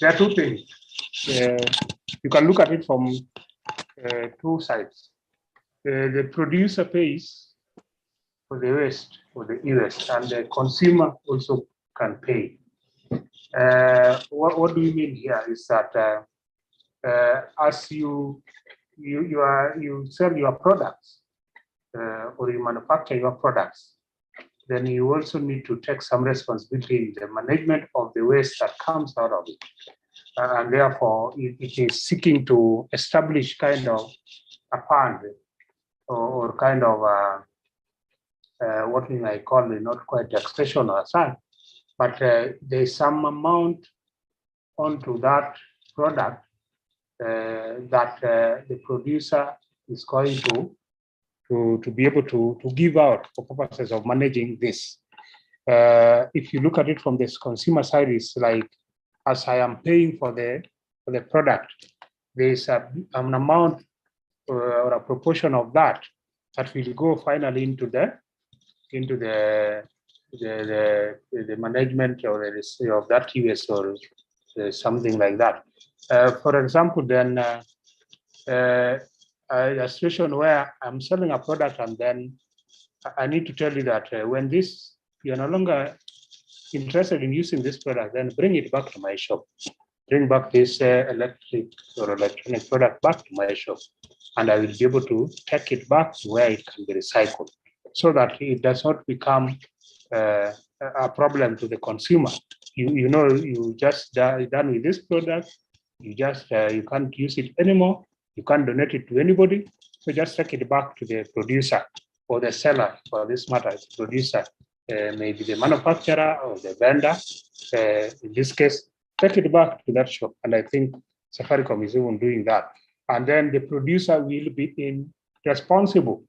are two things. You can look at it from two sides. The producer pays for the waste for the US, and the consumer also can pay. What do we mean here is that as you sell your products or you manufacture your products, then you also need to take some responsibility in the management of the waste that comes out of it. And therefore, it is seeking to establish kind of a fund or kind of what we might call it, not quite taxation or something, but there's some amount onto that product that the producer is going to be able to give out for purposes of managing this. If you look at it from this consumer side, it's like, as I am paying for the product, there's an amount or a proportion of that will go finally into the management or the of that US or something like that. For example, then a situation where I'm selling a product and then I need to tell you that when you're no longer interested in using this product, then bring it back to my shop. Bring back this electric or electronic product back to my shop, and I will be able to take it back to where it can be recycled, so that it does not become a problem to the consumer. You just done with this product. You can't use it anymore. You can't donate it to anybody. So just take it back to the producer or the seller. For this matter, it's the producer, maybe the manufacturer or the vendor. In this case, take it back to that shop. And I think Safaricom is even doing that. And then the producer will be responsible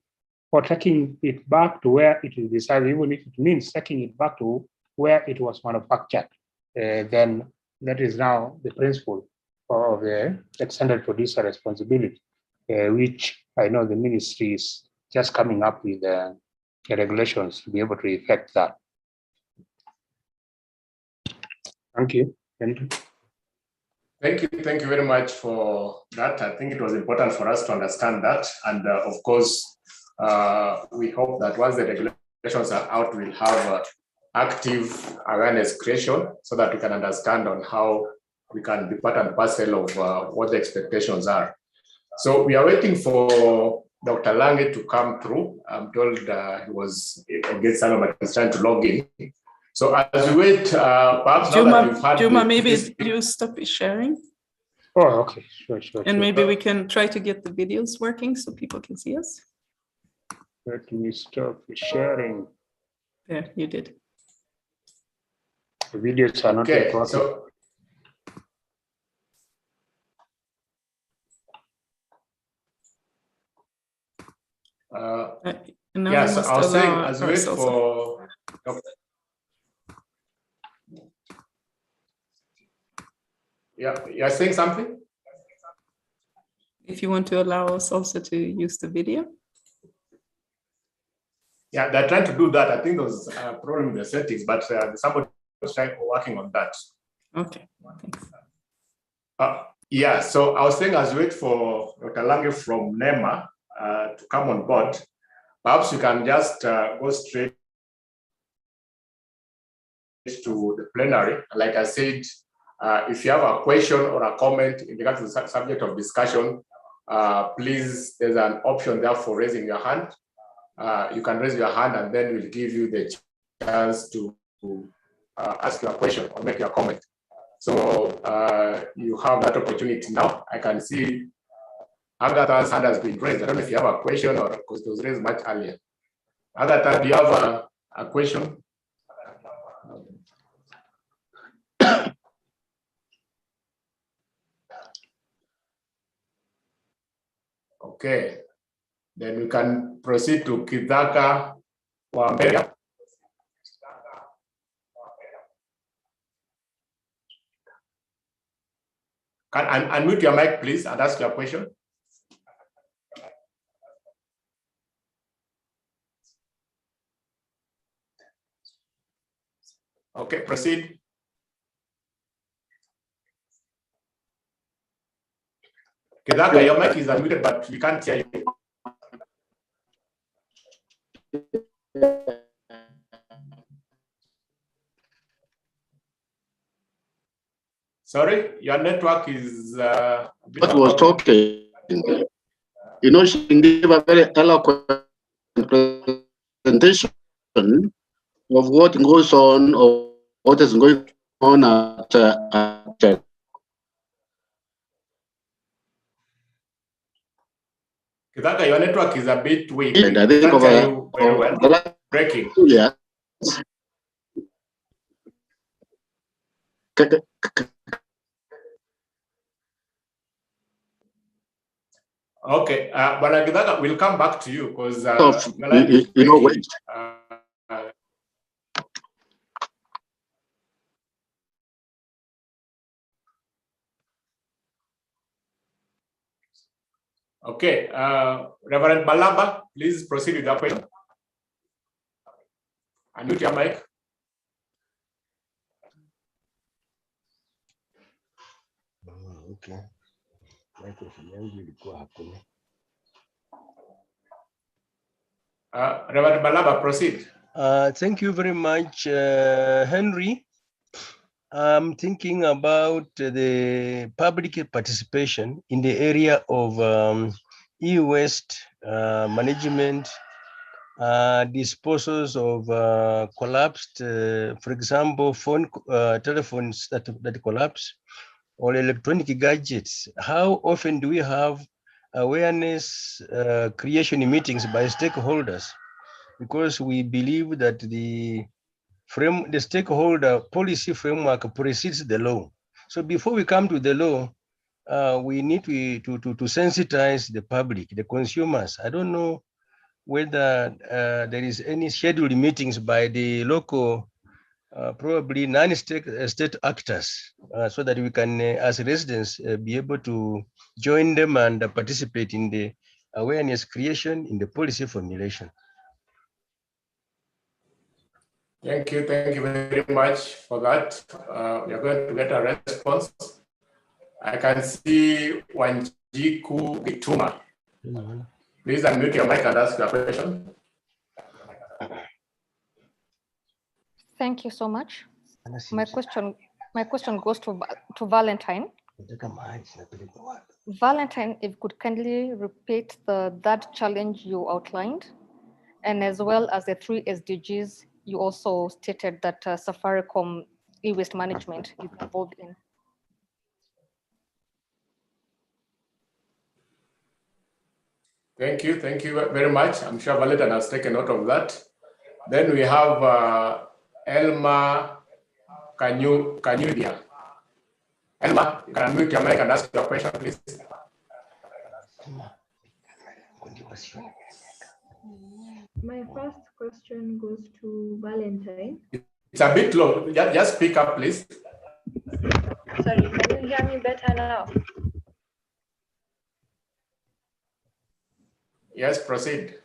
for taking it back to where it is decided, even if it means taking it back to where it was manufactured. Then that is now the principle of the extended producer responsibility, which I know the ministry is just coming up with the regulations to be able to effect that. Thank you. Thank you very much for that. I think it was important for us to understand that. And of course, we hope that once the regulations are out, we'll have active awareness creation so that we can understand on how we can be part and parcel of what the expectations are. So we are waiting for Dr. Lange to come through. I'm told he was against some of us trying to log in. So as we wait, perhaps Juma, now that we've had Juma, maybe you stop sharing. Oh, okay, sure. And maybe we can try to get the videos working so people can see us. Let me stop sharing. There, you did. The videos are not yet working. So yes, I was saying, as we wait for you're saying something? If you want to allow us also to use the video. Yeah, they're trying to do that. I think there was a problem with the settings, but somebody was working on that. Okay, thanks. Yeah, so I was saying, as we wait for Dr. Lange from NEMA to come on board, perhaps you can just go straight to the plenary. Like I said, if you have a question or a comment in regards to the subject of discussion, please, there's an option there for raising your hand. You can raise your hand and then we'll give you the chance to ask your question or make your comment. So you have that opportunity now. I can see Agatha's hand has been raised. I don't know if you have a question or because it was raised much earlier. Agatha, do you have a question? Okay, then we can proceed to Kithaka Wambera. Can unmute your mic, please, and ask your question. Okay, proceed. Kithaka, your mic is unmuted, but we can't hear you. Sorry, your network is What was talking, you know, she gave a very eloquent presentation of what goes on or what is going on at Kithaka, your network is a bit weak. and I think Can't over hear you very well. the last Breaking. 2 years. Okay, but Kithaka, we'll come back to you because You know, wait. Okay, Reverend Balaba, please proceed with that question. Unmute your mic. Okay. Microphone yangu ilikuwa hakuna. Reverend Balaba, proceed. Thank you very much, Henry. I'm thinking about the public participation in the area of e-waste management, disposals of collapsed, for example, telephones that collapse, or electronic gadgets. How often do we have awareness creation meetings by stakeholders? Because we believe that the stakeholder policy framework precedes the law. So before we come to the law, we need to sensitize the public, the consumers. I don't know whether there is any scheduled meetings by the local, probably non-state actors, so that we can, as residents, be able to join them and participate in the awareness creation, in the policy formulation. Thank you very much for that. We are going to get a response. I can see Wanjiku Gituma. Please unmute your mic and ask your question. Thank you so much. My question goes to Valentine. Valentine, if you could kindly repeat the third challenge you outlined, and as well as the 3 SDGs you also stated that Safaricom e-waste management is involved in. Thank you very much. I'm sure Valentine has taken note of that. Then we have Elma Kanyudia. Elma, you can unmute your mic and ask your question, please. My first question goes to Valentine. It's a bit low. Just speak up, please. Sorry, can you hear me better now? Yes, proceed.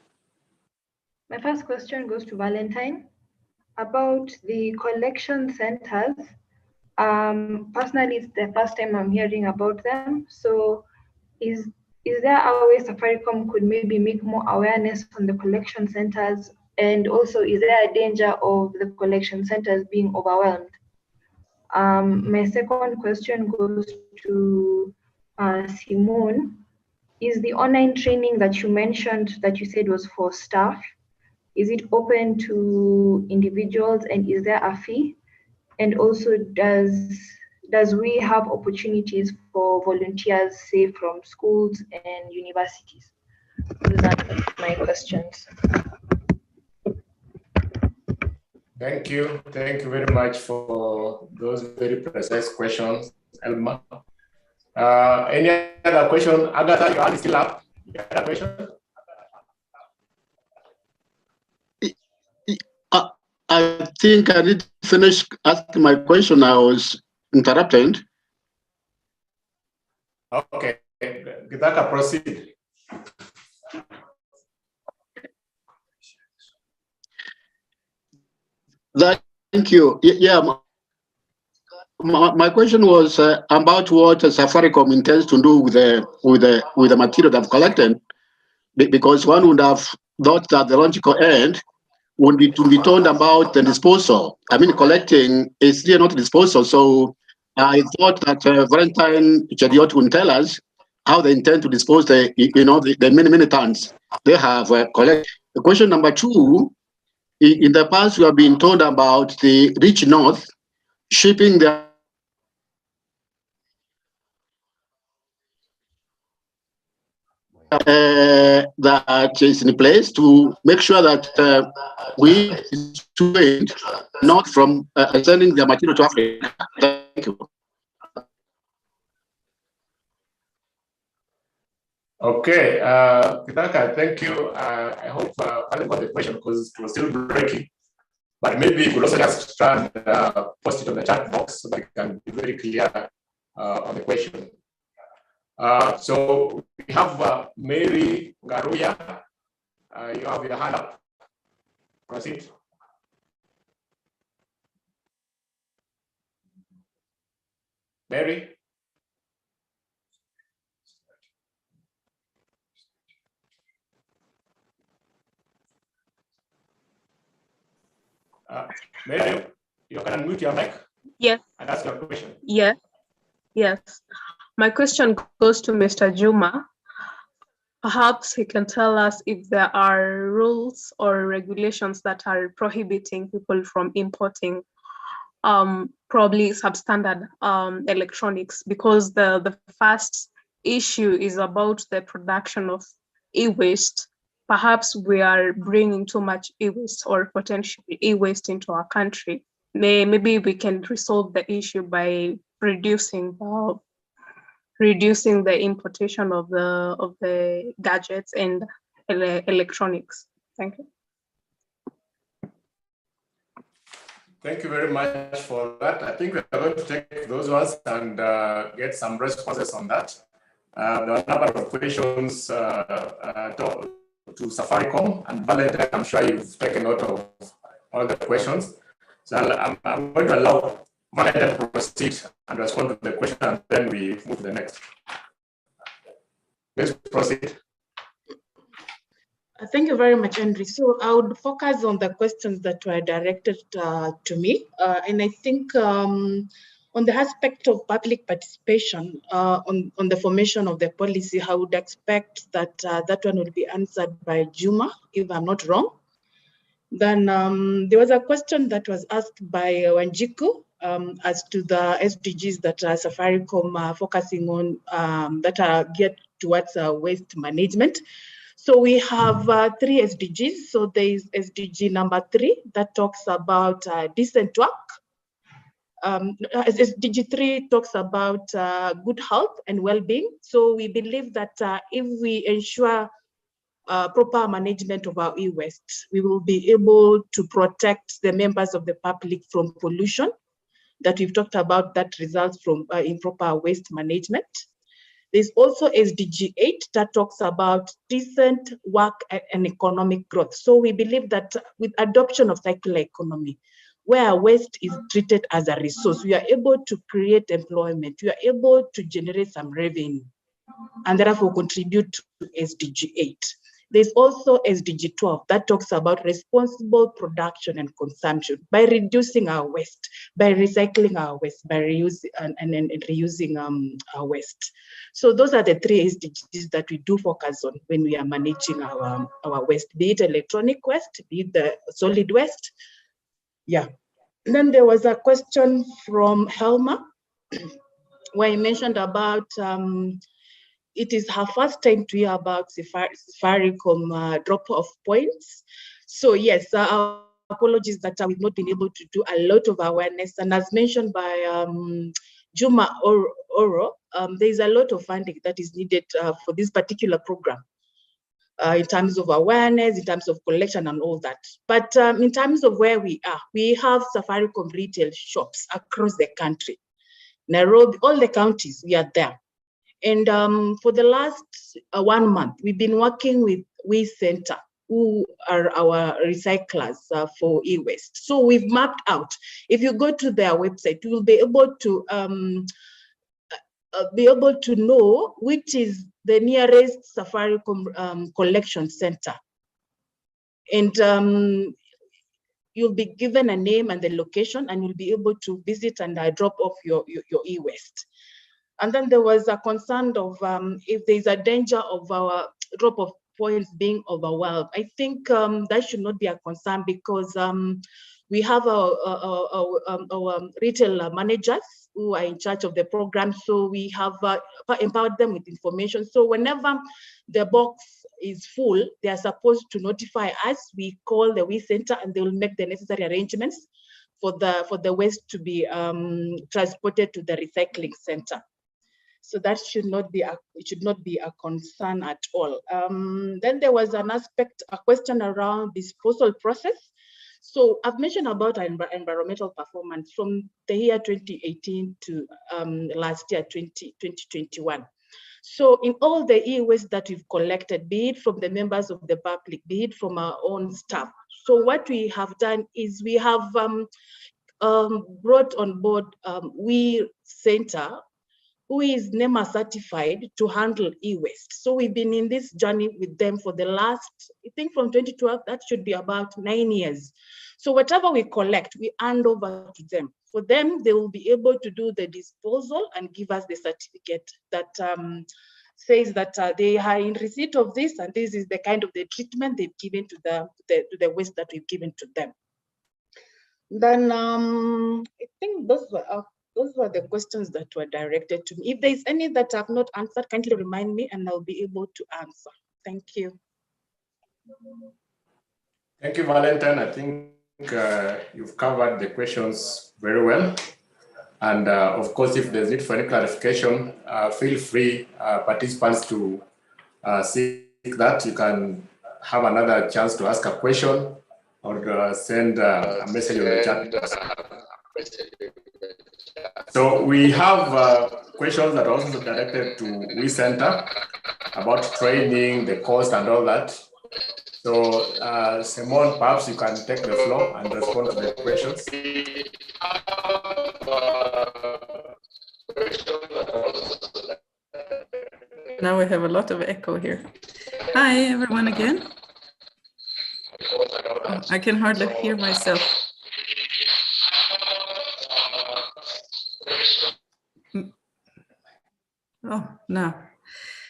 My first question goes to Valentine about the collection centers. Personally, it's the first time I'm hearing about them. So is there a way Safaricom could maybe make more awareness on the collection centers? And also, is there a danger of the collection centers being overwhelmed? My second question goes to Simone. Is the online training that you mentioned that you said was for staff, is it open to individuals and is there a fee? And also, does we have opportunities for volunteers, say from schools and universities? Those are my questions. Thank you very much for those very precise questions, Elma. Any other question? Agatha, your hand is still up. You have a question? I think I did finish asking my question. I was interrupted. Okay, Gitaka, proceed. Thank you. Yeah, my question was about what Safaricom intends to do with the material they've collected, because one would have thought that the logical end would be to be told about the disposal. I mean, collecting is still not disposal. So I thought that Valentine Chariot will tell us how they intend to dispose the many tons they have collected. Question number 2, in the past, we have been told about the rich north shipping their that is in place to make sure that we dissuade not from sending their material to Africa. Thank you. Okay, Kitaka, thank you. I hope I got the question because it was still breaking. But maybe you could also just try and post it on the chat box so that you can be very clear on the question. So we have Mary Garuya. You have your hand up. Proceed. Mary? Mary, you can unmute your mic. Yes. And ask your question. Yes. Yes. My question goes to Mr. Juma. Perhaps he can tell us if there are rules or regulations that are prohibiting people from importing probably substandard electronics, because the first issue is about the production of e-waste. Perhaps we are bringing too much e-waste or potentially e-waste into our country. Maybe we can resolve the issue by reducing the importation of the gadgets and electronics. Thank you. Thank you very much for that. I think we're going to take those ones and get some responses on that. There are a number of questions to Safaricom and Valentine. I'm sure you've taken note of all the questions. So I'm going to allow Valentine to proceed and respond to the question, and then we move to the next. Let's proceed. Thank you very much, Henry. So I would focus on the questions that were directed to me. And I think on the aspect of public participation on the formation of the policy, I would expect that that one will be answered by Juma, if I'm not wrong. Then there was a question that was asked by Wanjiku as to the SDGs that Safaricom are focusing on that are geared towards waste management. So we have 3 SDGs. So there is SDG number 3 that talks about decent work. SDG 3 talks about good health and well-being. So we believe that if we ensure proper management of our e-waste, we will be able to protect the members of the public from pollution that we've talked about that results from improper waste management. There's also SDG 8 that talks about decent work and economic growth. So we believe that with adoption of circular economy, where waste is treated as a resource, we are able to create employment, we are able to generate some revenue, and therefore contribute to SDG 8. There's also SDG 12 that talks about responsible production and consumption by reducing our waste, by recycling our waste, by reusing and reusing our waste. So those are the 3 SDGs that we do focus on when we are managing our waste, be it electronic waste, be it the solid waste. Yeah. And then there was a question from Helma where he mentioned about it is her first time to hear about Safaricom drop-off points. So yes, apologies that we've not been able to do a lot of awareness. And as mentioned by Juma Oro, there's a lot of funding that is needed for this particular program in terms of awareness, in terms of collection and all that. But in terms of where we are, we have Safaricom retail shops across the country. Nairobi, all the counties, we are there. And for the last 1 month, we've been working with Waste Center, who are our recyclers for e-waste. So we've mapped out. If you go to their website, you will be able to know which is the nearest Safaricom collection center. And you'll be given a name and the location, and you'll be able to visit and drop off your e-waste. And then there was a concern of if there's a danger of our drop-off points being overwhelmed. I think that should not be a concern, because we have our retail managers who are in charge of the program. So we have empowered them with information. So whenever the box is full, they are supposed to notify us. We call the waste center, and they will make the necessary arrangements for the waste to be transported to the recycling center. So that should not be a concern at all. Then there was a question around disposal process. So I've mentioned about environmental performance from the year 2018 to last year, 2021. So in all the e-waste that we've collected, be it from the members of the public, be it from our own staff. So what we have done is we have brought on board We Center, who is NEMA certified to handle e-waste. So we've been in this journey with them for the last, I think from 2012, that should be about 9 years. So whatever we collect, we hand over to them. For them, they will be able to do the disposal and give us the certificate that says that they are in receipt of this, and this is the kind of the treatment they've given to the waste that we've given to them. Then I think those were the questions that were directed to me. If there's any that I've not answered, kindly remind me and I'll be able to answer. Thank you. Thank you, Valentine. I think you've covered the questions very well. And of course, if there's need for any clarification, feel free, participants, to seek that. You can have another chance to ask a question or send a message on the chat. So we have questions that are also directed to We Center about training, the cost, and all that. So Simone, perhaps you can take the floor and respond to the questions. Now we have a lot of echo here. Hi, everyone again. Oh, I can hardly hear myself. Oh, no.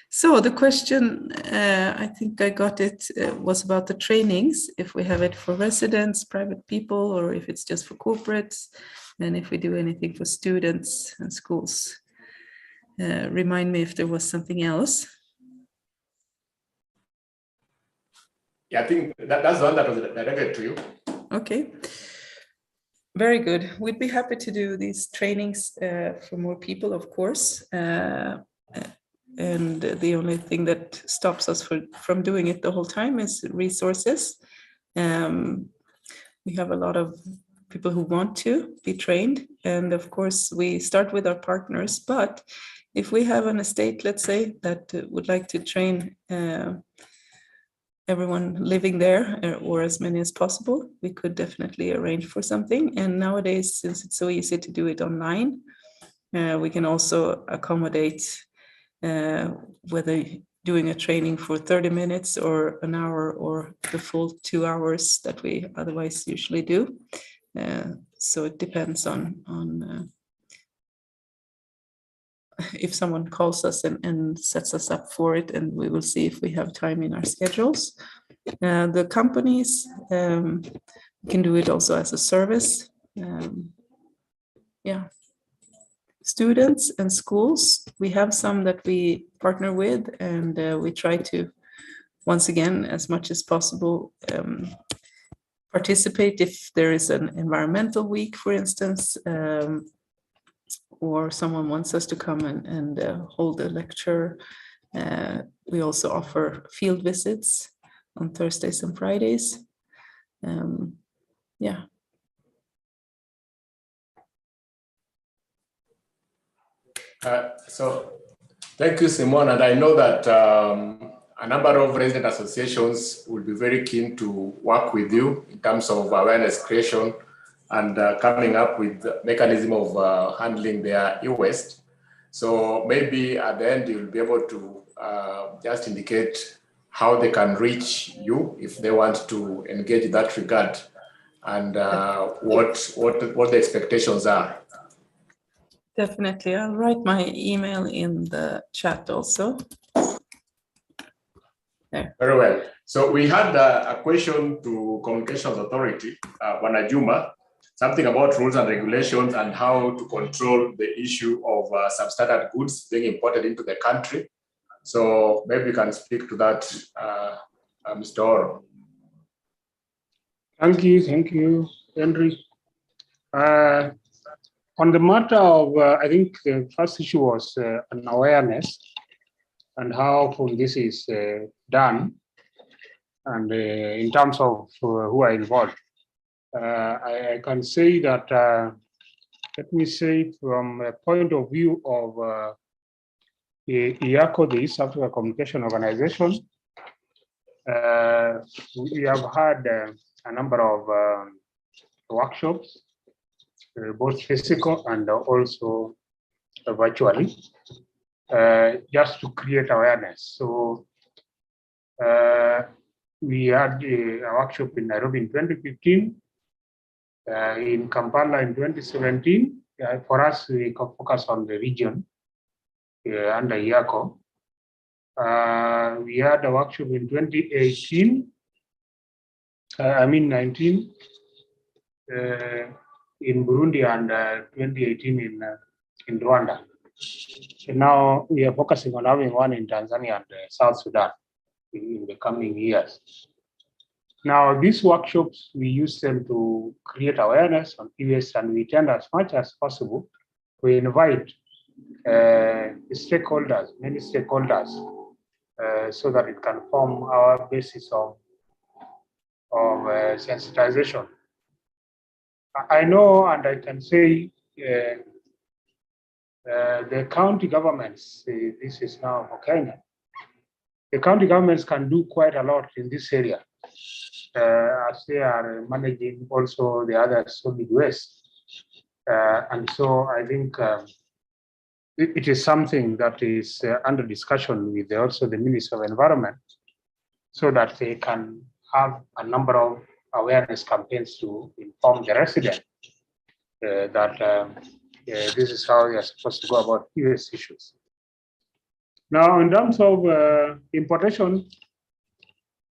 So the question, I think I got it, was about the trainings, if we have it for residents, private people, or if it's just for corporates, and if we do anything for students and schools. Remind me if there was something else. Yeah, I think that's the one that was directed to you. Okay. Very good. We'd be happy to do these trainings for more people, of course. And the only thing that stops us from doing it the whole time is resources. We have a lot of people who want to be trained. And of course, we start with our partners. But if we have an estate, let's say, that would like to train everyone living there, or as many as possible, we could definitely arrange for something. And nowadays, since it's so easy to do it online, we can also accommodate whether doing a training for 30 minutes or an hour or the full 2 hours that we otherwise usually do. So it depends on if someone calls us and sets us up for it, and we will see if we have time in our schedules. The companies can do it also as a service. Yeah. Students and schools, we have some that we partner with, and we try to, once again, as much as possible, participate if there is an environmental week, for instance, or someone wants us to come and hold a lecture. We also offer field visits on Thursdays and Fridays. Yeah. So thank you, Simone. And I know that a number of resident associations will be very keen to work with you in terms of awareness creation and coming up with the mechanism of handling their e-waste. So maybe at the end, you'll be able to just indicate how they can reach you if they want to engage in that regard. and what the expectations are. Definitely. I'll write my email in the chat also. There. Very well. So we had a question to Communications Authority, Wanajuma, something about rules and regulations and how to control the issue of substandard goods being imported into the country. So maybe you can speak to that, Mr. Oro. Thank you, Henry. On the matter of, I think the first issue was an awareness and how often this is done, and in terms of who are involved. I can say that, let me say from a point of view of IACO, the East Africa Communication Organization, we have had a number of workshops, both physical and also virtually, just to create awareness. So we had a workshop in Nairobi in 2015, in Kampala in 2017. For us, we can focus on the region under IACO. We had a workshop in 2018, 19, in Burundi, and 2018 in Rwanda. And now we are focusing on having one in Tanzania and South Sudan in the coming years. Now, these workshops, we use them to create awareness on e-waste, and we tend as much as possible to invite stakeholders, many stakeholders, so that it can form our basis of sensitization. I know, and I can say, the county governments, this is now for Kenya, the county governments can do quite a lot in this area, as they are managing also the other solid waste. And so I think it is something that is under discussion with also the Ministry of Environment, so that they can have a number of awareness campaigns to inform the residents that this is how they are supposed to go about e-waste issues. Now, in terms of importation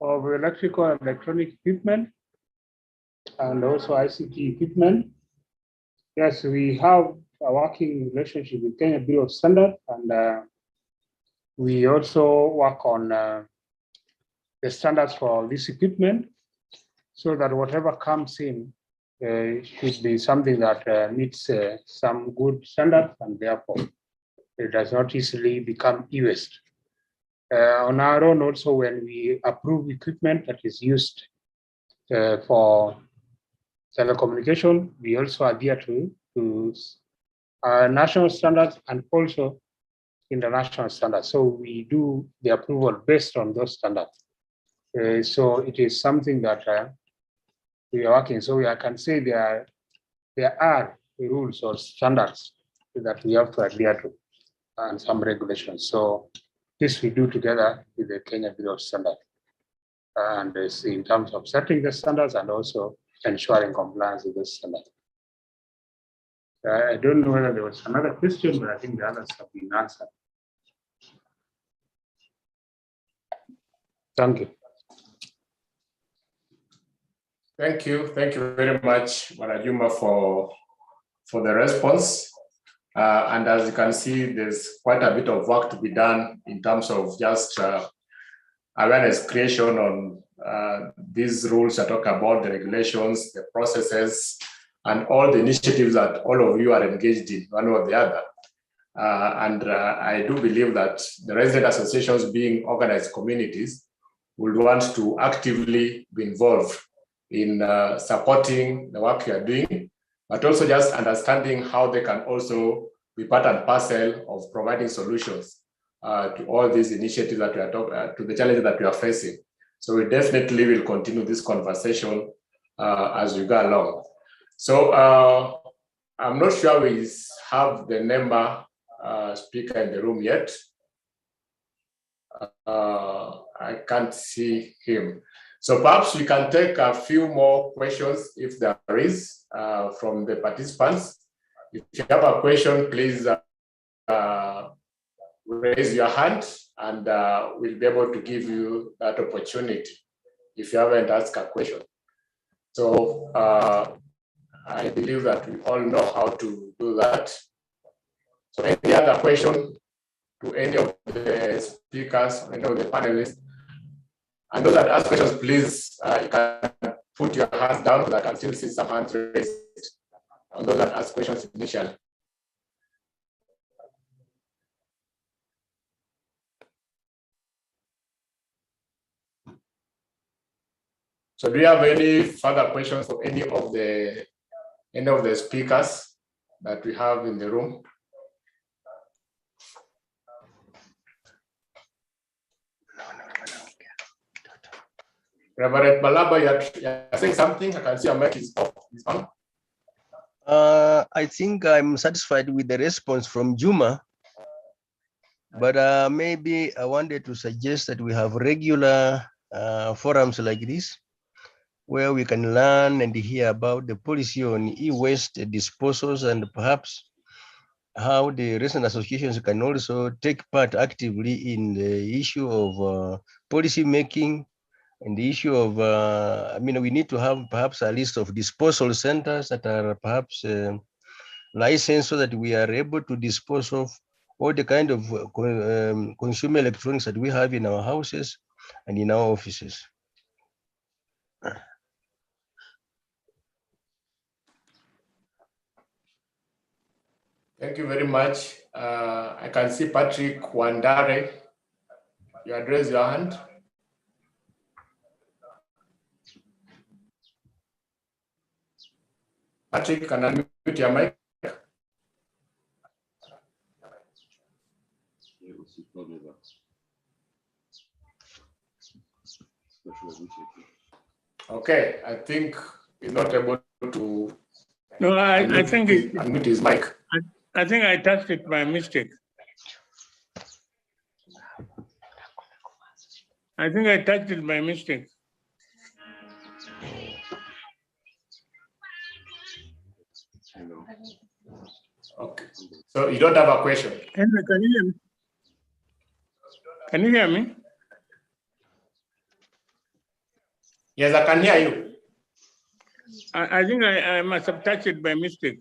of electrical and electronic equipment and also ICT equipment, yes, we have a working relationship with Kenya Bureau of Standards, and we also work on the standards for this equipment, so that whatever comes in should be something that meets some good standards, and therefore it does not easily become e-waste. On our own, also, when we approve equipment that is used for telecommunication, we also adhere to national standards and also international standards. So we do the approval based on those standards. So it is something that we are working. So I can say there are rules or standards that we have to adhere to, and some regulations. So this we do together with the Kenya Bureau of Standards, and it's in terms of setting the standards and also ensuring compliance with the standards. I don't know whether there was another question, but I think the others have been answered. Thank you. Thank you very much, Wanajuma, for the response. And as you can see, there's quite a bit of work to be done in terms of just awareness creation on these rules that talk about the regulations, the processes, and all the initiatives that all of you are engaged in, one or the other. And I do believe that the resident associations, being organized communities, will want to actively be involved in supporting the work you are doing, but also just understanding how they can also be part and parcel of providing solutions to all these initiatives that we are talking, to the challenges that we are facing. So we definitely will continue this conversation as we go along. So I'm not sure we have the member speaker in the room yet. I can't see him. So perhaps we can take a few more questions if there is from the participants. If you have a question, please raise your hand and we'll be able to give you that opportunity if you haven't asked a question. So I believe that we all know how to do that. So any other question to any of the speakers, any of the panelists? And those that ask questions, please, you can put your hands down so that I can still see some hands raised on those that ask questions initially. So do you have any further questions for any of the speakers that we have in the room? Reverend Malaba, you're saying something? I can see your mic is on. I think I'm satisfied with the response from Juma, but maybe I wanted to suggest that we have regular forums like this, where we can learn and hear about the policy on e-waste disposals and perhaps how the recent associations can also take part actively in the issue of policy making and the issue of, we need to have perhaps a list of disposal centers that are perhaps licensed so that we are able to dispose of all the kind of consumer electronics that we have in our houses and in our offices. Thank you very much. I can see Patrick Wandare. You address your hand. Patrick, can I unmute your mic? Okay, I think he's not able to. No, I think unmute his mic. I think I touched it by mistake. I think I touched it by mistake. Okay, so you don't have a question? Henry, can you hear me? Can you hear me? Yes, I can hear you. I think I must have touched it by mistake.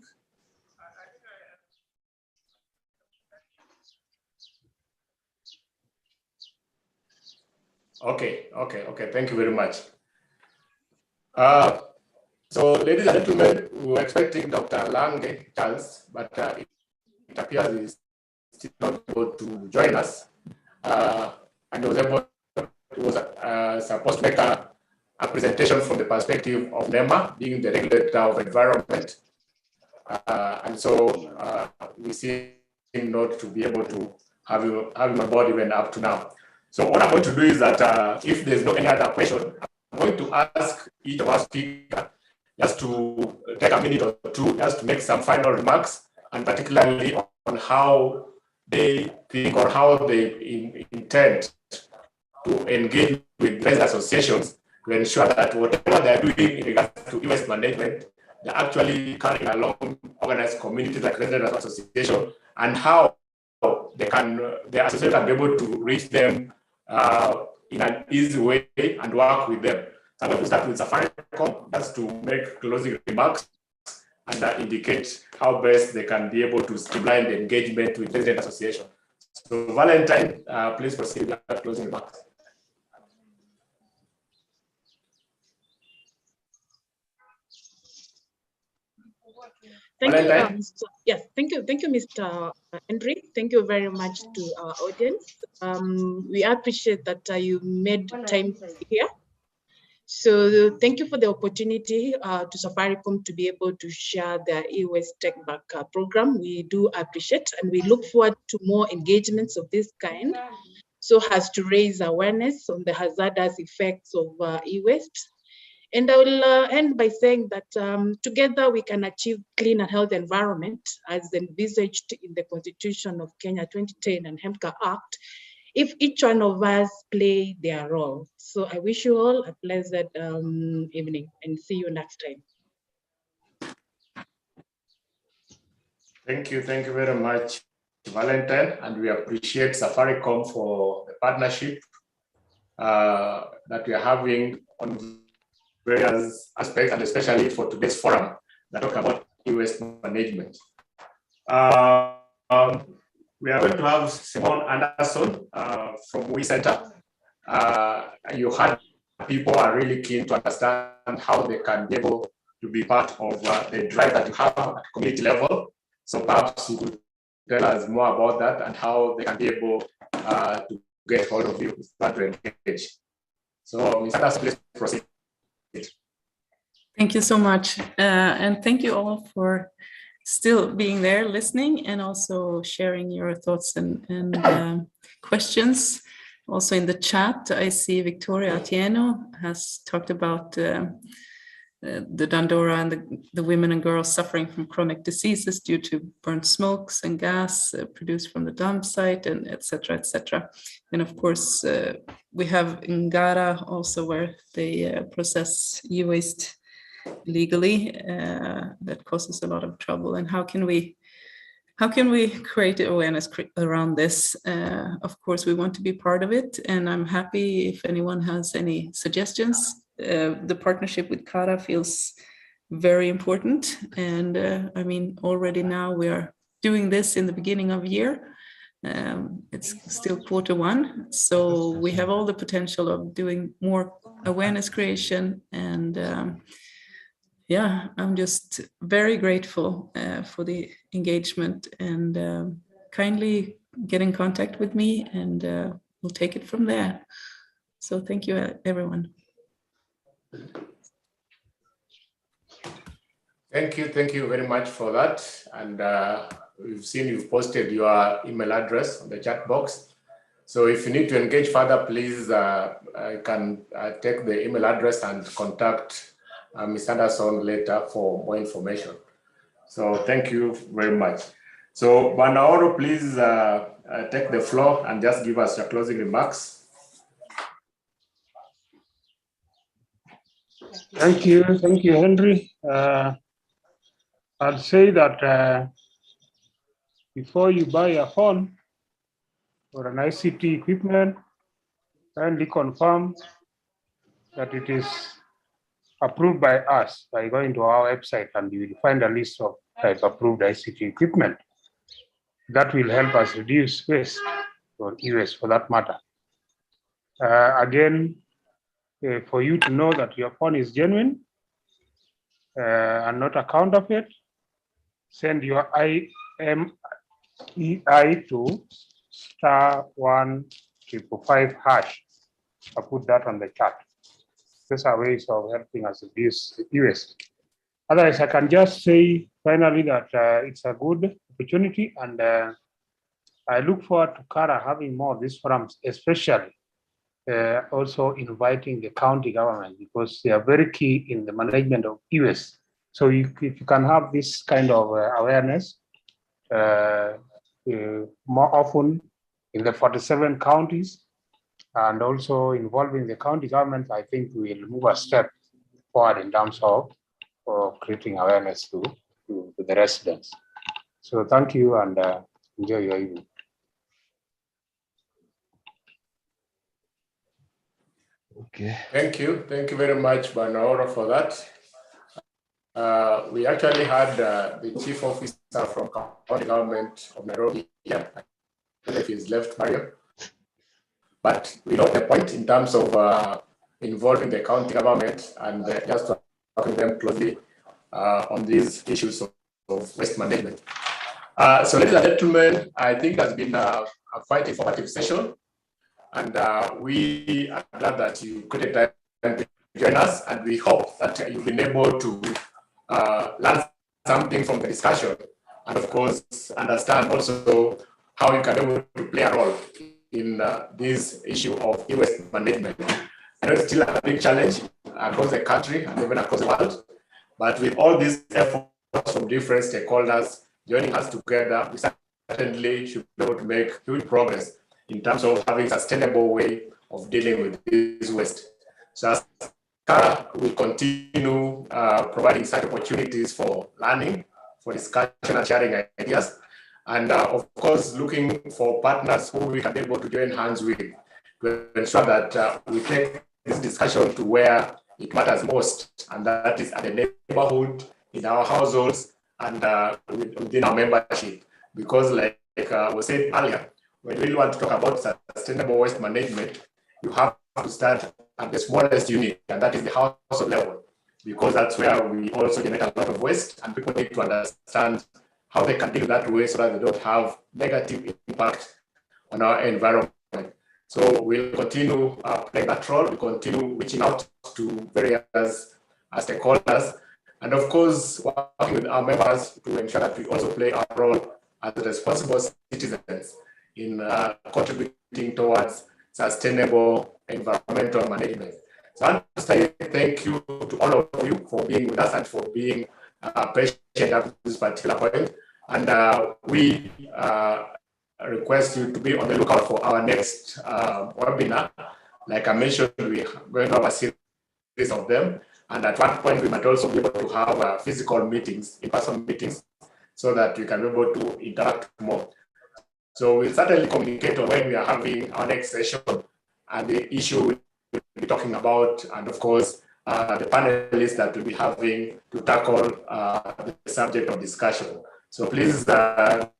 Okay. Thank you very much. So, ladies and gentlemen, we were expecting Dr. Lange Charles, but it appears he's still not able to join us. And he was supposed to make a presentation from the perspective of NEMA, being the regulator of environment. And so we see him not to be able to have him on board even up to now. So what I'm going to do is that if there's no any other question, I'm going to ask each of our speakers just to take a minute or two, just to make some final remarks, and particularly on how they think or how they intend to engage with resident associations to ensure that whatever they're doing in regards to e-waste management, they're actually carrying along organized communities like resident association, and how the association can be able to reach them in an easy way and work with them. So I'm going to start with Safaricom just to make closing remarks and indicate how best they can be able to streamline the engagement with resident association. So Valentine, please proceed with your closing remarks. Thank you, yes, thank you, Mr. Henry. Thank you very much to our audience. We appreciate that you made time here. So thank you for the opportunity to Safaricom to be able to share their e-waste Tech Back program. We do appreciate, and we look forward to more engagements of this kind, so as to raise awareness on the hazardous effects of e-waste. And I will end by saying that together we can achieve clean and healthy environment as envisaged in the Constitution of Kenya 2010 and HEMCA Act if each one of us play their role. So I wish you all a pleasant evening and see you next time. Thank you very much, Valentine, and we appreciate Safaricom for the partnership that we are having on various aspects, and especially for today's forum that talk about e-waste management. We are going to have Simone Anderson from We Center. You heard people are really keen to understand how they can be able to be part of the drive that you have at community level. So perhaps you could tell us more about that and how they can be able to get hold of you, start to engage. So Ms. Anderson, please proceed. Thank you so much. And thank you all for still being there listening and also sharing your thoughts and questions. Also in the chat, I see Victoria Atieno has talked about the Dandora and the women and girls suffering from chronic diseases due to burnt smokes and gas produced from the dump site, and et cetera, And of course, we have Ngara also, where they process e-waste legally, that causes a lot of trouble. And how can we create awareness around this? Of course, we want to be part of it, and I'm happy if anyone has any suggestions. The partnership with KARA feels very important, and I mean, already now we are doing this in the beginning of year. It's still Q1, so we have all the potential of doing more awareness creation, and yeah, I'm just very grateful for the engagement, and kindly get in contact with me, and we'll take it from there. So thank you, everyone. Thank you very much for that. And we've seen you've posted your email address on the chat box. So if you need to engage further, please I can take the email address and contact Ms. Anderson later for more information. So thank you very much. So Banaoro, please take the floor and just give us your closing remarks. Thank you, Henry. I'll say that before you buy a phone or an ICT equipment, kindly confirm that it is approved by us by going to our website, and you will find a list of type approved ICT equipment. That will help us reduce waste, or e-waste for that matter. Again, for you to know that your phone is genuine and not a counterfeit, send your IMEI to *155#. I'll put that on the chat. These are ways of helping us reduce e-waste. Otherwise, I can just say finally that it's a good opportunity, and I look forward to KARA having more of these forums, especially also inviting the county government, because they are very key in the management of e-waste. So if you can have this kind of awareness more often in the 47 counties, and also involving the county government, I think we will move a step forward in terms of creating awareness to the residents. So thank you, and enjoy your evening. Okay. Thank you very much, Banaoro, for that. We actually had the chief officer from county government of Nairobi here. I don't know if he's left, Mario. But we know the point in terms of involving the county government and just working them closely on these issues of waste management. So ladies and gentlemen, I think it has been a quite informative session, and we are glad that you created time to join us, and we hope that you've been able to learn something from the discussion, and of course understand also how you can be able to play a role in this issue of e-waste management. I know it's still a big challenge across the country and even across the world, but with all these efforts from different stakeholders joining us together, we certainly should be able to make huge progress in terms of having sustainable way of dealing with this waste. So as KARA will continue providing such opportunities for learning, for discussion and sharing ideas, and of course, looking for partners who we can be able to join hands with to ensure that we take this discussion to where it matters most, and that is at the neighborhood, in our households, and within our membership. Because like was said earlier, when you really want to talk about sustainable waste management, you have to start at the smallest unit, and that is the household level, because that's where we also generate a lot of waste, and people need to understand how they can deal with that waste so that they don't have negative impact on our environment. So we'll continue playing that role. We'll continue reaching out to various stakeholders, and of course, working with our members to ensure that we also play our role as responsible citizens in contributing towards sustainable environmental management. So I want to say thank you to all of you for being with us and for being patient at this particular point. And we request you to be on the lookout for our next webinar. Like I mentioned, we're going to have a series of them. And at one point, we might also be able to have physical meetings, in-person meetings, so that we can be able to interact more. So we'll certainly communicate on when we are having our next session and the issue we'll be talking about, and of course, the panelists that we'll be having to tackle the subject of discussion. So please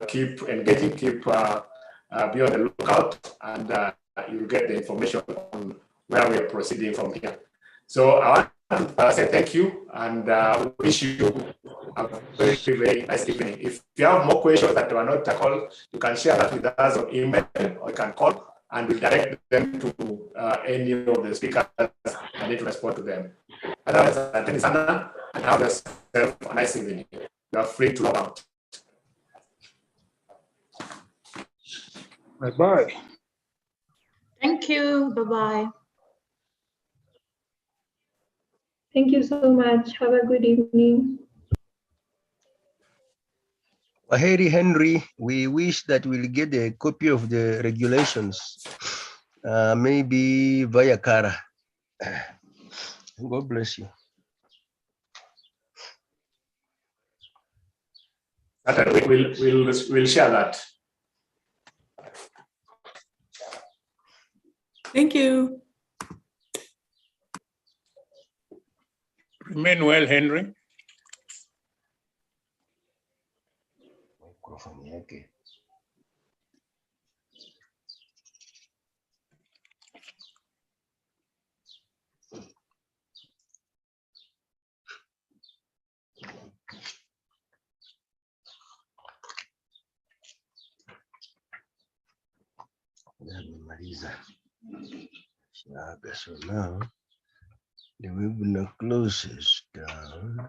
keep engaging, keep be on the lookout, and you'll get the information on where we are proceeding from here. So I want to say thank you, and wish you a very, very nice evening. If you have more questions that were not tackled, you can share that with us on email, or you can call, and we'll direct them to any of the speakers and need to respond to them. Otherwise, thank you, Sana, and have yourself a nice evening. You are free to log out. Bye-bye. Thank you. Bye-bye. Thank you so much. Have a good evening. Waheri Henry, we wish that we'll get a copy of the regulations, maybe via KARA. God bless you. We'll share that. Thank you. Remain well, Henry. So now the webinar closes down.